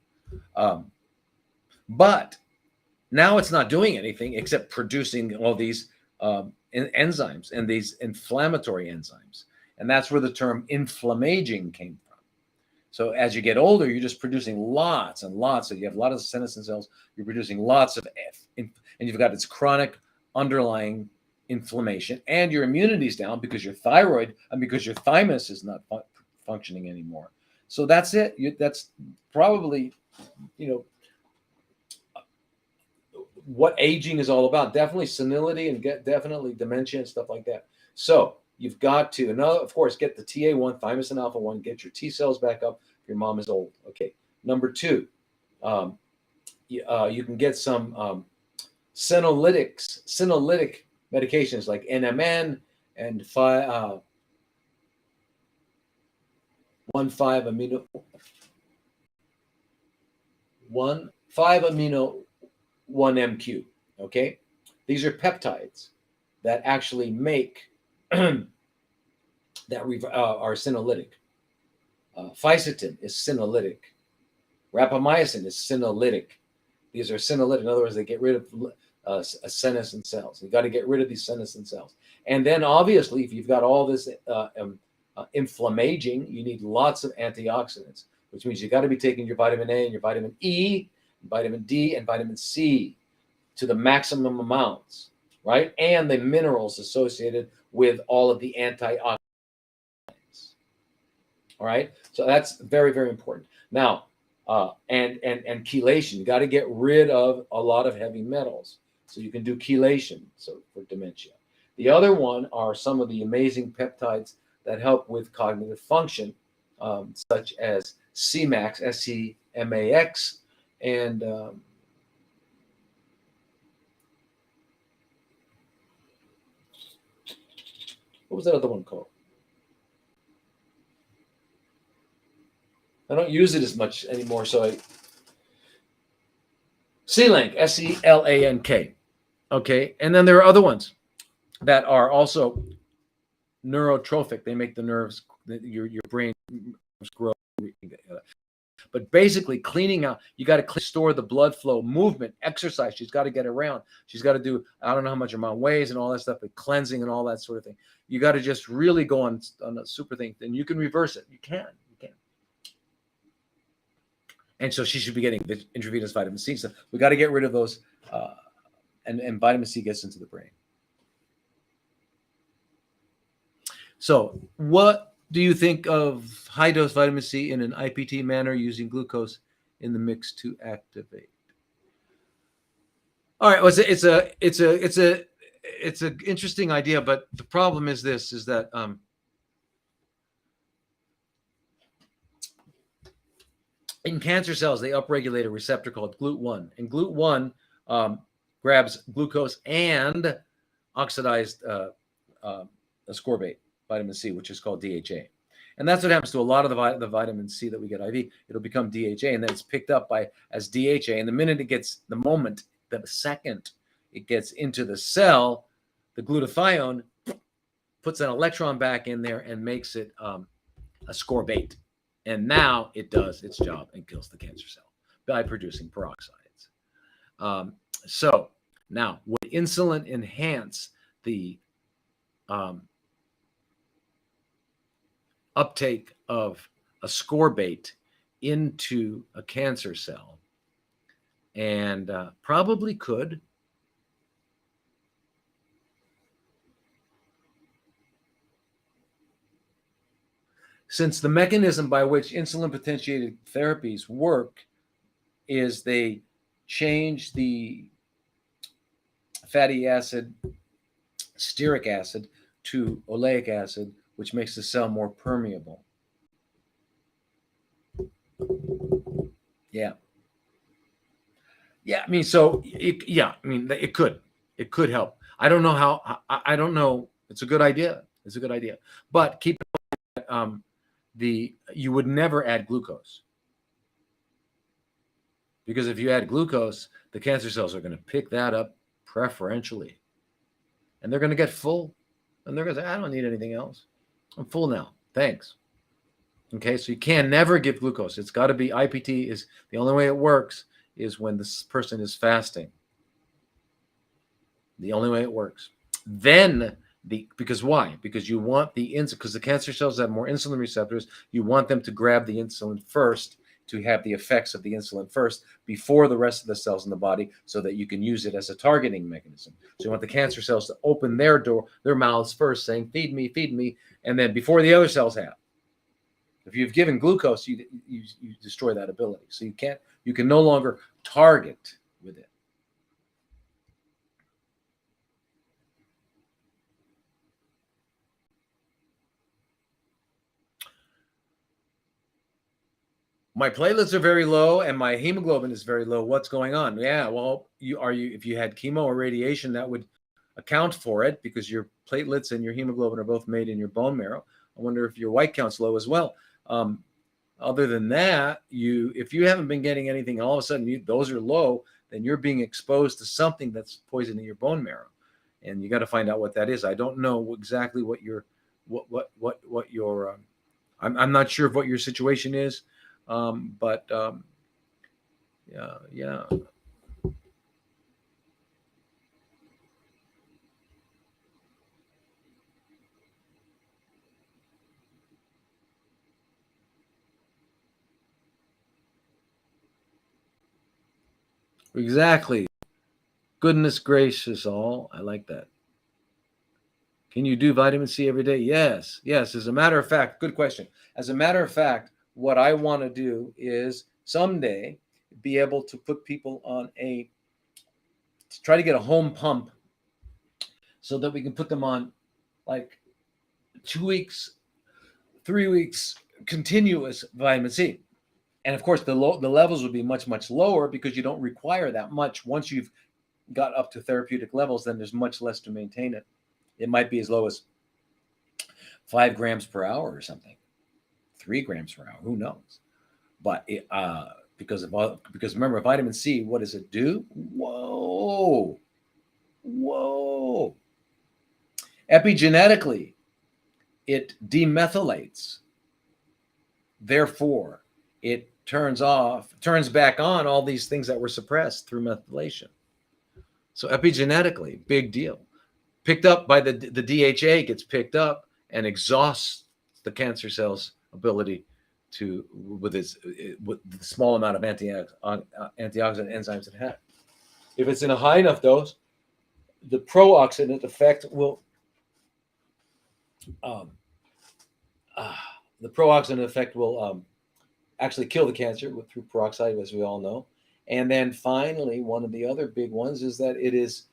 Speaker 1: But now it's not doing anything except producing all these enzymes and these inflammatory enzymes. And that's where the term inflammaging came from. So as you get older, you're just producing lots and lots. So you have a lot of senescent cells. You're producing lots of and you've got this chronic underlying inflammation, and your immunity's down because your thyroid and because your thymus is not functioning anymore. So that's it. That's probably, what aging is all about. Definitely senility and definitely dementia and stuff like that. So you've got to, and of course, get the TA1, thymosin alpha 1, get your T cells back up if your mom is old. Okay. Number 2, you can get some senolytic medications like NMN and 5-amino 1-MQ. Okay, these are peptides that actually make that are senolytic. Fisetin is senolytic. Rapamycin is senolytic. These are senolytic. In other words, they get rid of senescent cells. You got to get rid of these senescent cells. And then obviously, if you've got all this inflammaging, you need lots of antioxidants, which means you got to be taking your vitamin A and your vitamin E, vitamin D, and vitamin C to the maximum amounts, right? And the minerals associated with all of the antioxidants. All right, so that's very, very important. Now, and chelation, you got to get rid of a lot of heavy metals, so you can do chelation. So for dementia, the other one are some of the amazing peptides that help with cognitive function, such as CMAX, SCMAX, and what was that other one called? I don't use it as much anymore, so C-Lank, SELANK. Okay, and then there are other ones that are also neurotrophic. They make the nerves, your brain grow. But basically, cleaning out, you got to store the blood flow, movement, exercise. She's got to get around. She's got to do, I don't know how much her mom weighs and all that stuff, but cleansing and all that sort of thing. You got to just really go on a super thing. Then you can reverse it. You can. And so she should be getting intravenous vitamin C. So we got to get rid of those, and vitamin C gets into the brain. So what do you think of high dose vitamin C in an IPT manner using glucose in the mix to activate? All right, well, it's an interesting idea, but the problem is this: is that in cancer cells, they upregulate a receptor called GLUT1, and GLUT1 grabs glucose and oxidized ascorbate, vitamin C, which is called DHA. And that's what happens to a lot of the vitamin C that we get IV. It'll become DHA, and then it's picked up as DHA. And the second it gets into the cell, the glutathione puts an electron back in there and makes it ascorbate. And now it does its job and kills the cancer cell by producing peroxides. So now, would insulin enhance the uptake of ascorbate into a cancer cell? And probably could. Since the mechanism by which insulin potentiated therapies work is they change the fatty acid, stearic acid, to oleic acid, which makes the cell more permeable. Yeah. Yeah, I mean, so, it could help. I don't know how, I don't know. It's a good idea. But keep in mind that you would never add glucose. Because if you add glucose, the cancer cells are going to pick that up preferentially. And they're going to get full. And they're going to say, I don't need anything else. I'm full now. Thanks. Okay, so you can never give glucose. It's got to be IPT. Is the only way it works is when this person is fasting. The only way it works. Then because why? Because you want because the cancer cells have more insulin receptors. You want them to grab the insulin first, to have the effects of the insulin first before the rest of the cells in the body, so that you can use it as a targeting mechanism. So you want the cancer cells to open their mouths first, saying, feed me, and then before the other cells have. If you've given glucose, you destroy that ability. So you can no longer target with it. My platelets are very low and my hemoglobin is very low. What's going on? Yeah, well, if you had chemo or radiation, that would account for it, because your platelets and your hemoglobin are both made in your bone marrow. I wonder if your white count's low as well. Other than that, if you haven't been getting anything, all of a sudden those are low, then you're being exposed to something that's poisoning your bone marrow, and you got to find out what that is. I don't know exactly what your I'm not sure of what your situation is. Yeah. Exactly. Goodness gracious, all. I like that. Can you do vitamin C every day? Yes. As a matter of fact, good question. As a matter of fact, what I want to do is someday be able to put people on to try to get a home pump, so that we can put them on like 2 weeks, 3 weeks continuous vitamin C. And of course, the levels would be much, much lower, because you don't require that much. Once you've got up to therapeutic levels, then there's much less to maintain it. It might be as low as 5 grams per hour or something, 3 grams per hour. Who knows? But because remember, vitamin C, what does it do? Whoa. Epigenetically, it demethylates. Therefore, it turns back on all these things that were suppressed through methylation. So epigenetically, big deal. Picked up by the DHA, gets picked up and exhausts the cancer cell's ability with the small amount of antioxidant enzymes it has. If it's in a high enough dose, the pro-oxidant effect will actually kill the cancer through peroxide, as we all know. And then finally, one of the other big ones is that it is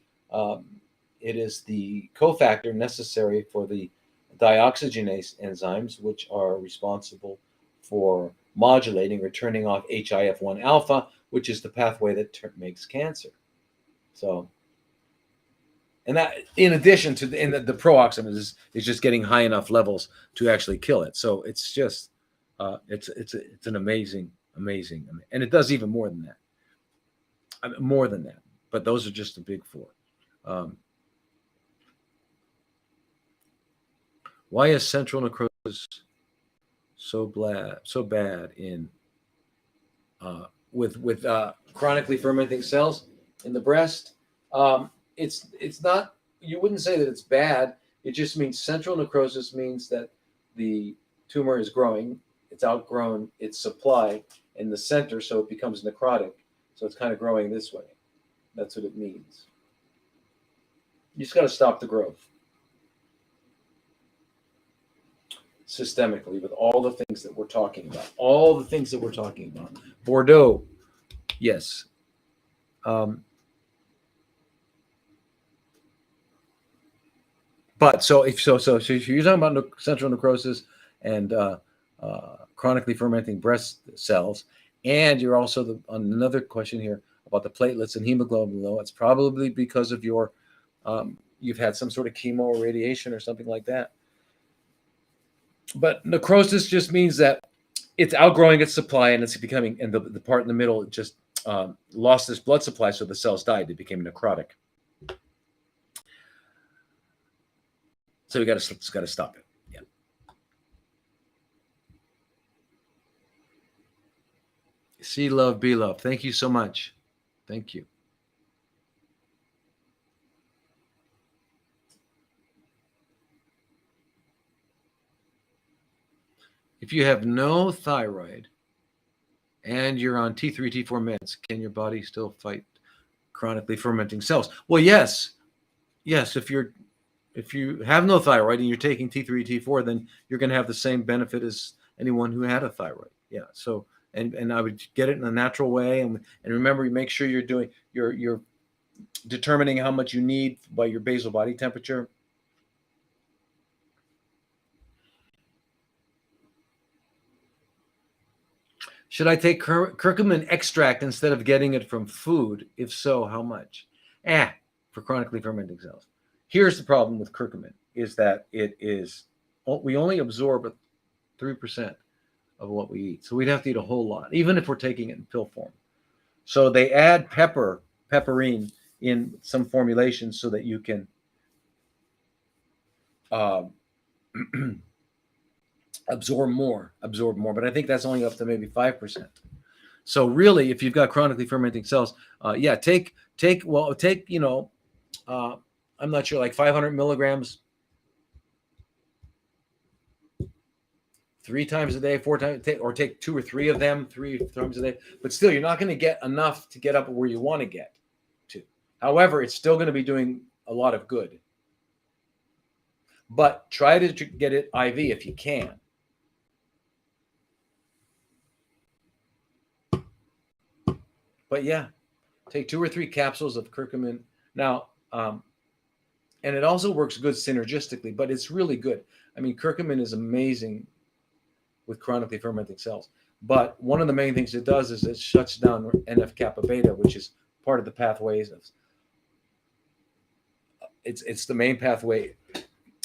Speaker 1: the cofactor necessary for the dioxygenase enzymes, which are responsible for modulating or turning off HIF1 alpha, which is the pathway that makes cancer. So, and that, in addition to the pro-oxidant is just getting high enough levels to actually kill it. So it's just, it's an amazing, and it does even more than that. I mean, more than that. But those are just the big four. Why is central necrosis so bad in with chronically fermenting cells in the breast? It's not. You wouldn't say that it's bad. It just means central necrosis means that the tumor is growing. It's outgrown its supply in the center, so it becomes necrotic. So it's kind of growing this way. That's what it means. You just got to stop the growth systemically with all the things that we're talking about. All the things that we're talking about. Bordeaux, yes. But so if you're talking about central necrosis and chronically fermenting breast cells, and you're also on another question here about the platelets and hemoglobin low, it's probably because of your you've had some sort of chemo or radiation or something like that. But necrosis just means that it's outgrowing its supply and it's becoming, and the part in the middle just lost its blood supply, so the cells died. They became necrotic. So we got to stop it. Yeah. See love, be love. Thank you so much. Thank you. If you have no thyroid and you're on T3, T4 meds, can your body still fight chronically fermenting cells? Well, yes. Yes, if you have no thyroid and you're taking T3, T4, then you're going to have the same benefit as anyone who had a thyroid. Yeah. So, and I would get it in a natural way. And remember, you make sure you're determining how much you need by your basal body temperature. Should I take curcumin extract instead of getting it from food? If so, how much? For chronically fermenting cells. Here's the problem with curcumin is that we only absorb 3% of what we eat. So we'd have to eat a whole lot, even if we're taking it in pill form. So they add pepperine in some formulations so that you can absorb more. But I think that's only up to maybe 5%. So really, if you've got chronically fermenting cells, take I'm not sure, like 500 milligrams 3 times a day, 4 times, or take 2 or 3 of them 3 times a day. But still, you're not going to get enough to get up where you want to get to. However, it's still going to be doing a lot of good. But try to get it IV if you can. But yeah, take 2 or 3 capsules of curcumin. Now, and it also works good synergistically, but it's really good. I mean, curcumin is amazing with chronically fermenting cells. But one of the main things it does is it shuts down NF-kappa beta, which is part of the pathways. It's the main pathway,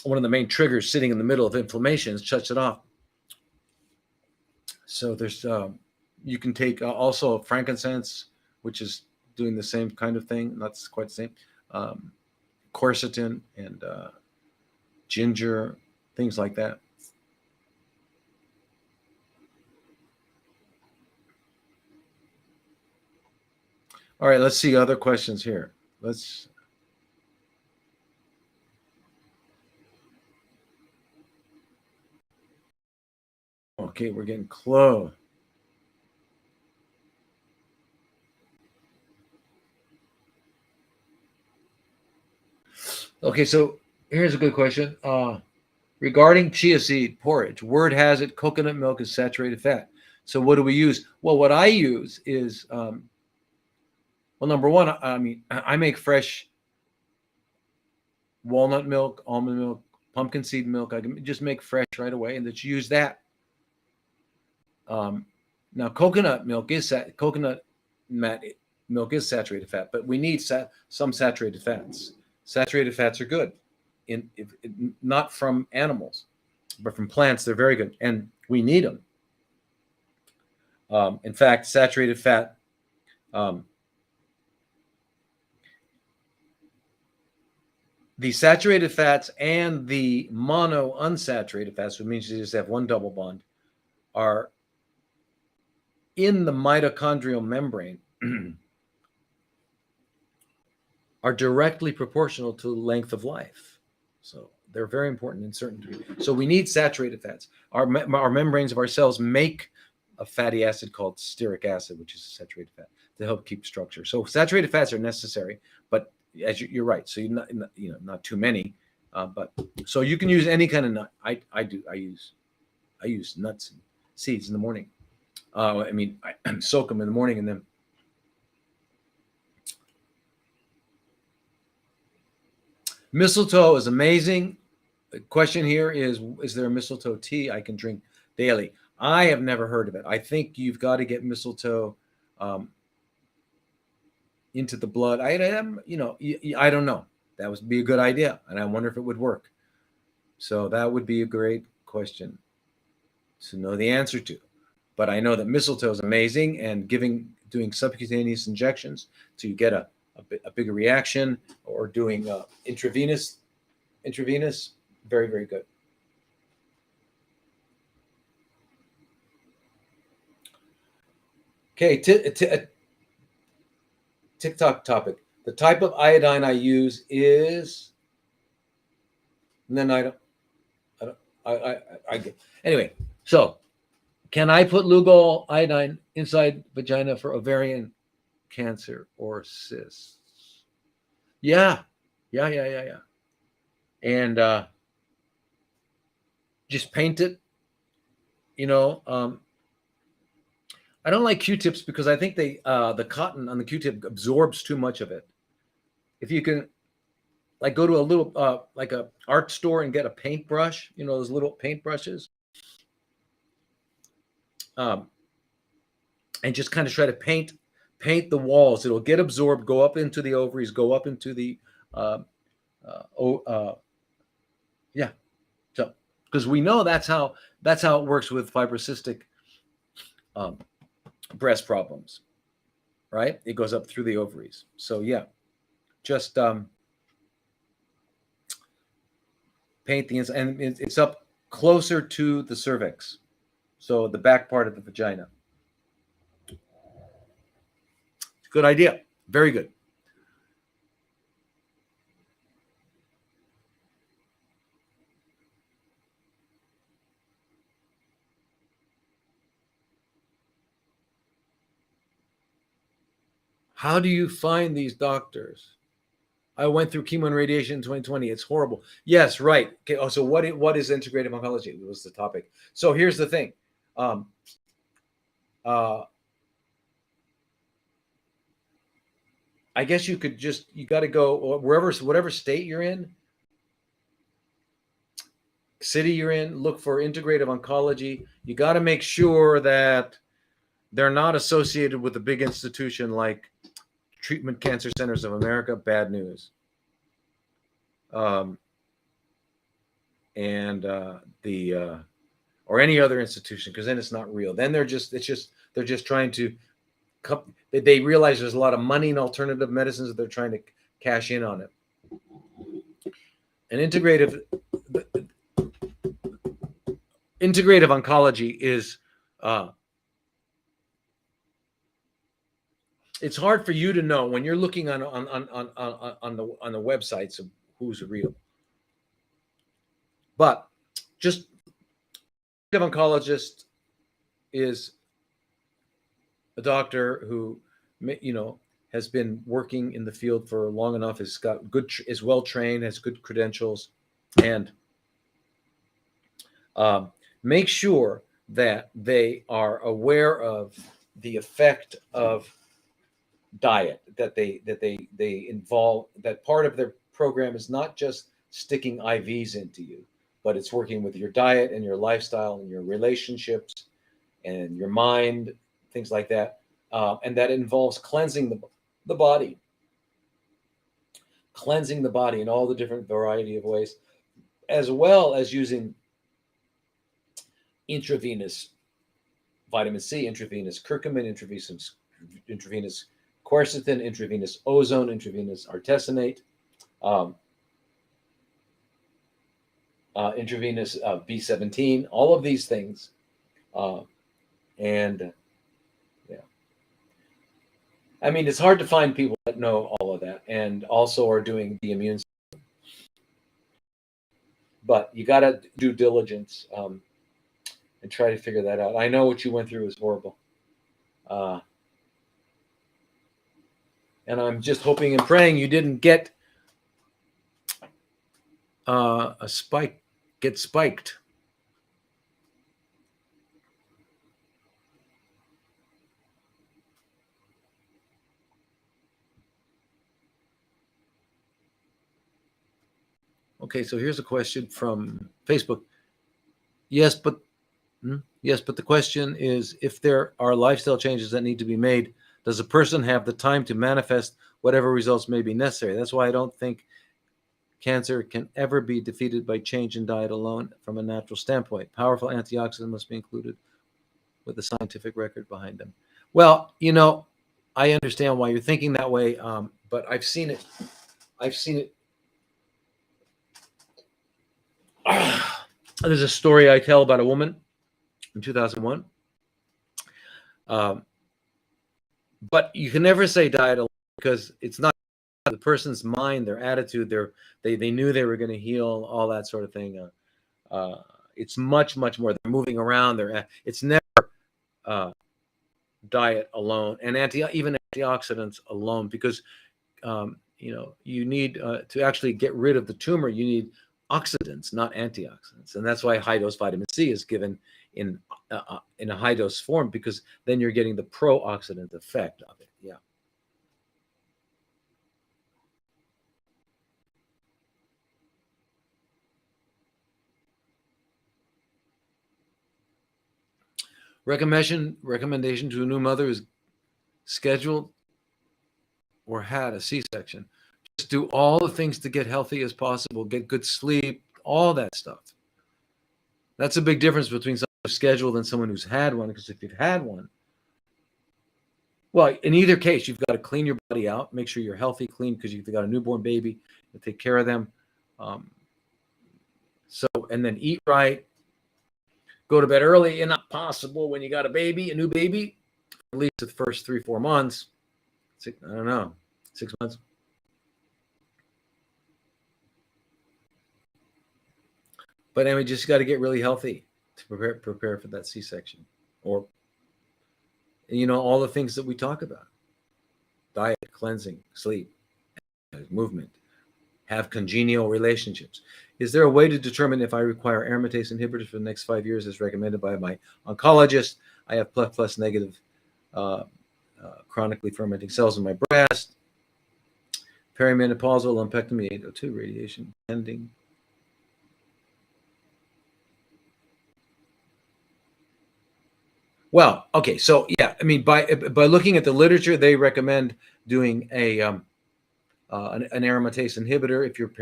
Speaker 1: one of the main triggers sitting in the middle of inflammation. It shuts it off. So there's you can take also frankincense, which is doing the same kind of thing. That's quite the same. Quercetin and ginger, things like that. All right, let's see other questions here. Okay, we're getting close. Okay, so here's a good question. Regarding chia seed porridge, word has it coconut milk is saturated fat. So what do we use? Well, what I use is, number one, I mean, I make fresh walnut milk, almond milk, pumpkin seed milk. I can just make fresh right away and just use that. Now, coconut milk is milk is saturated fat, but we need some saturated fats. Saturated fats are good, not from animals, but from plants. They're very good, and we need them. In fact, saturated fat. The saturated fats and the mono unsaturated fats, which means you just have one double bond, are in the mitochondrial membrane are directly proportional to the length of life. So they're very important in certain degrees. So we need saturated fats. Our membranes of our cells make a fatty acid called stearic acid, which is a saturated fat, to help keep structure. So saturated fats are necessary, but as you're right. So you're not too many, but so you can use any kind of nut. I use nuts and seeds in the morning. I soak them in the morning and then. Mistletoe is amazing. The question here is there a mistletoe tea I can drink daily? I have never heard of it. I think you've got to get mistletoe into the blood. I don't know. That would be a good idea, and I wonder if it would work. So that would be a great question to know the answer to. But I know that mistletoe is amazing, and doing subcutaneous injections to get a bigger reaction, or doing intravenous, very, very good. Okay, TikTok topic. The type of iodine I use is, and then I get anyway. So, can I put Lugol iodine inside vagina for ovarian cancer or cysts? Yeah. And just paint it. I don't like Q-tips because I think the cotton on the Q-tip absorbs too much of it. If you can, like, go to a little like a art store and get a paintbrush, those little paintbrushes, and just kind of try to paint the walls. It'll get absorbed, go up into the ovaries, go up into the So, because we know that's how it works with fibrocystic breast problems, right? It goes up through the ovaries. So yeah, just paint the inside, and it's up closer to the cervix, so the back part of the vagina. Good idea. Very good. How do you find these doctors? I went through chemo and radiation in 2020. It's horrible. Yes, right. Okay. Oh, so what is integrative oncology? Was the topic. So here's the thing. I guess you got to go whatever state you're in, city you're in, look for integrative oncology. You got to make sure that they're not associated with a big institution like Treatment Cancer Centers of America. Bad news. And or any other institution, because then it's not real. Then they're just trying to. They realize there's a lot of money in alternative medicines that they're trying to cash in on it. And integrative oncology is it's hard for you to know when you're looking on the websites of who's real. But just oncologist is a doctor who has been working in the field for long enough, is well trained, has good credentials, and make sure that they are aware of the effect of diet, that they involve, that part of their program is not just sticking IVs into you, but it's working with your diet and your lifestyle and your relationships and your mind, things like that. And that involves cleansing the body, in all the different variety of ways, as well as using intravenous vitamin C, intravenous curcumin, intravenous quercetin, intravenous ozone, intravenous artesunate, um, intravenous B17, all of these things. And yeah, I mean, it's hard to find people that know all of that and also are doing the immune system. But you got to do diligence and try to figure that out. I know what you went through is horrible. And I'm just hoping and praying you didn't get get spiked. Okay, so here's a question from Facebook. Yes, but the question is, if there are lifestyle changes that need to be made, does a person have the time to manifest whatever results may be necessary? That's why I don't think cancer can ever be defeated by change in diet alone from a natural standpoint. Powerful antioxidants must be included with a scientific record behind them. Well, I understand why you're thinking that way, but I've seen it. There's a story I tell about a woman in 2001. But you can never say diet alone, because it's not the person's mind, their attitude, they knew they were going to heal, all that sort of thing. It's much more. They're moving around. It's never diet alone, and even antioxidants alone, because you need to actually get rid of the tumor. You need oxidants, not antioxidants, and that's why high dose vitamin C is given in a high dose form, because then you're getting the pro-oxidant effect of it. Yeah. Recommendation to a new mother is scheduled or had a C-section. Just do all the things to get healthy as possible, get good sleep, all that stuff. That's a big difference between someone who's scheduled and someone who's had one, because if you've had one, well, in either case, you've got to clean your body out, make sure you're healthy, clean, because you've got a newborn baby, you take care of them. And then eat right, go to bed early, and not possible when you got a new baby, at least the first 3-4 months. I don't know, 6 months. But anyway, just got to get really healthy to prepare for that C-section, or all the things that we talk about: diet, cleansing, sleep, movement, have congenial relationships. Is there a way to determine if I require aromatase inhibitors for the next 5 years as recommended by my oncologist? I have plus negative chronically fermenting cells in my breast. Perimenopausal lumpectomy, 802, radiation pending. Well, okay, so yeah, I mean, by looking at the literature, they recommend doing an aromatase inhibitor if you're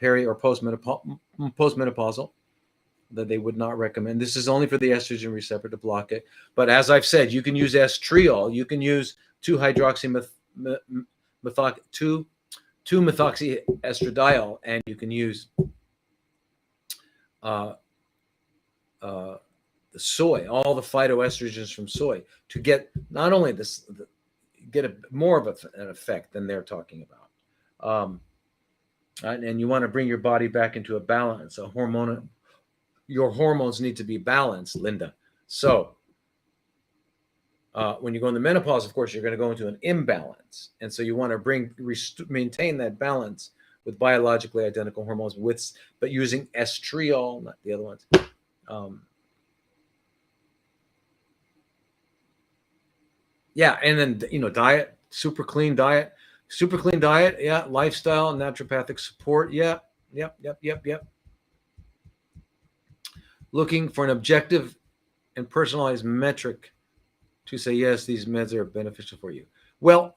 Speaker 1: peri or postmenopausal. That they would not recommend. This is only for the estrogen receptor to block it. But as I've said, you can use estriol. You can use 2-methoxyestradiol, and you can use the soy, all the phytoestrogens from soy, to get not only more of an effect than they're talking about. And you want to bring your body back into a balance, your hormones need to be balanced, Linda. So when you go into menopause, of course, you're going to go into an imbalance. And so you want to maintain that balance with biologically identical hormones, but using estriol, not the other ones. Yeah, and then, diet, super clean diet. Yeah, lifestyle, naturopathic support. Yeah, yep. Looking for an objective and personalized metric to say, yes, these meds are beneficial for you. Well,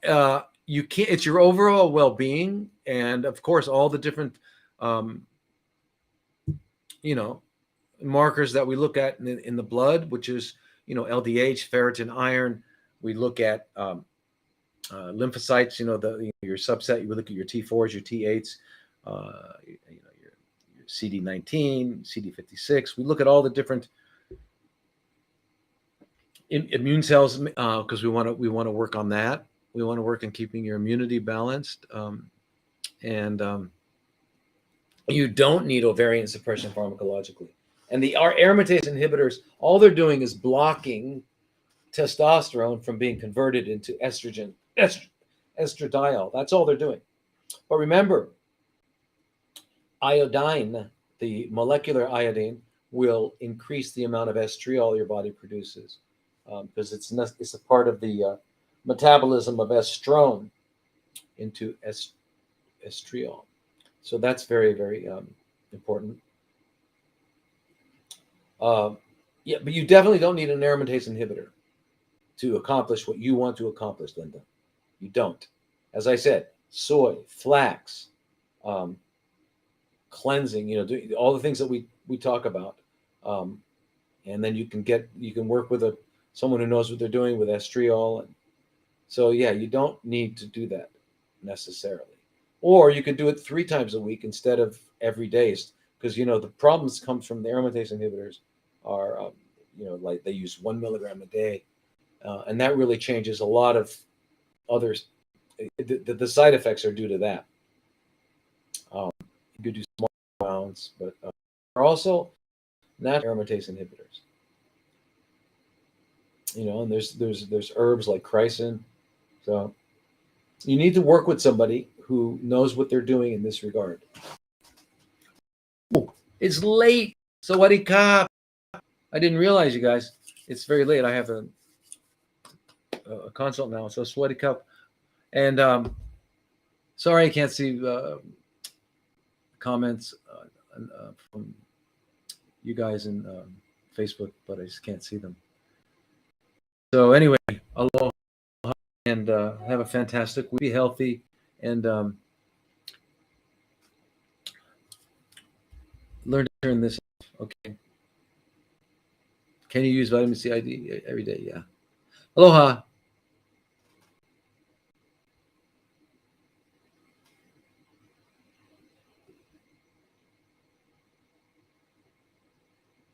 Speaker 1: you can't, it's your overall well-being. And of course, all the different, um, you know, markers that we look at in the blood, which is, LDH, ferritin, iron. We look at lymphocytes, your subset. You look at your T4s, your T8s, your CD19, CD56. We look at all the different immune cells because we want to work on that. We want to work on keeping your immunity balanced, and you don't need ovarian suppression pharmacologically. And our aromatase inhibitors, all they're doing is blocking testosterone from being converted into estrogen, estradiol. That's all they're doing. But remember, iodine, the molecular iodine, will increase the amount of estriol your body produces because it's a part of the metabolism of estrone into estriol. So that's very, very important. Yeah, but you definitely don't need an aromatase inhibitor to accomplish what you want to accomplish, Linda. You don't. As I said, soy, flax, cleansing, all the things that we talk about. And then you can work with someone who knows what they're doing with estriol. And so, yeah, you don't need to do that necessarily. Or you could do it 3 times a week instead of every day, because, the problems comes from the aromatase inhibitors are, like they use 1 milligram a day. And that really changes a lot of others. The side effects are due to that. You could do small amounts, but there are also natural aromatase inhibitors. And there's herbs like chrysin. So you need to work with somebody who knows what they're doing in this regard. Oh, it's late. Sawadee ka. I didn't realize, you guys. It's very late. I have a consult now. So sawadee ka. And sorry I can't see comments from you guys in Facebook, but I just can't see them. So anyway, aloha, and have a fantastic week. Be healthy, and learn to turn this off. Okay. Can you use vitamin C every day? Yeah. Aloha.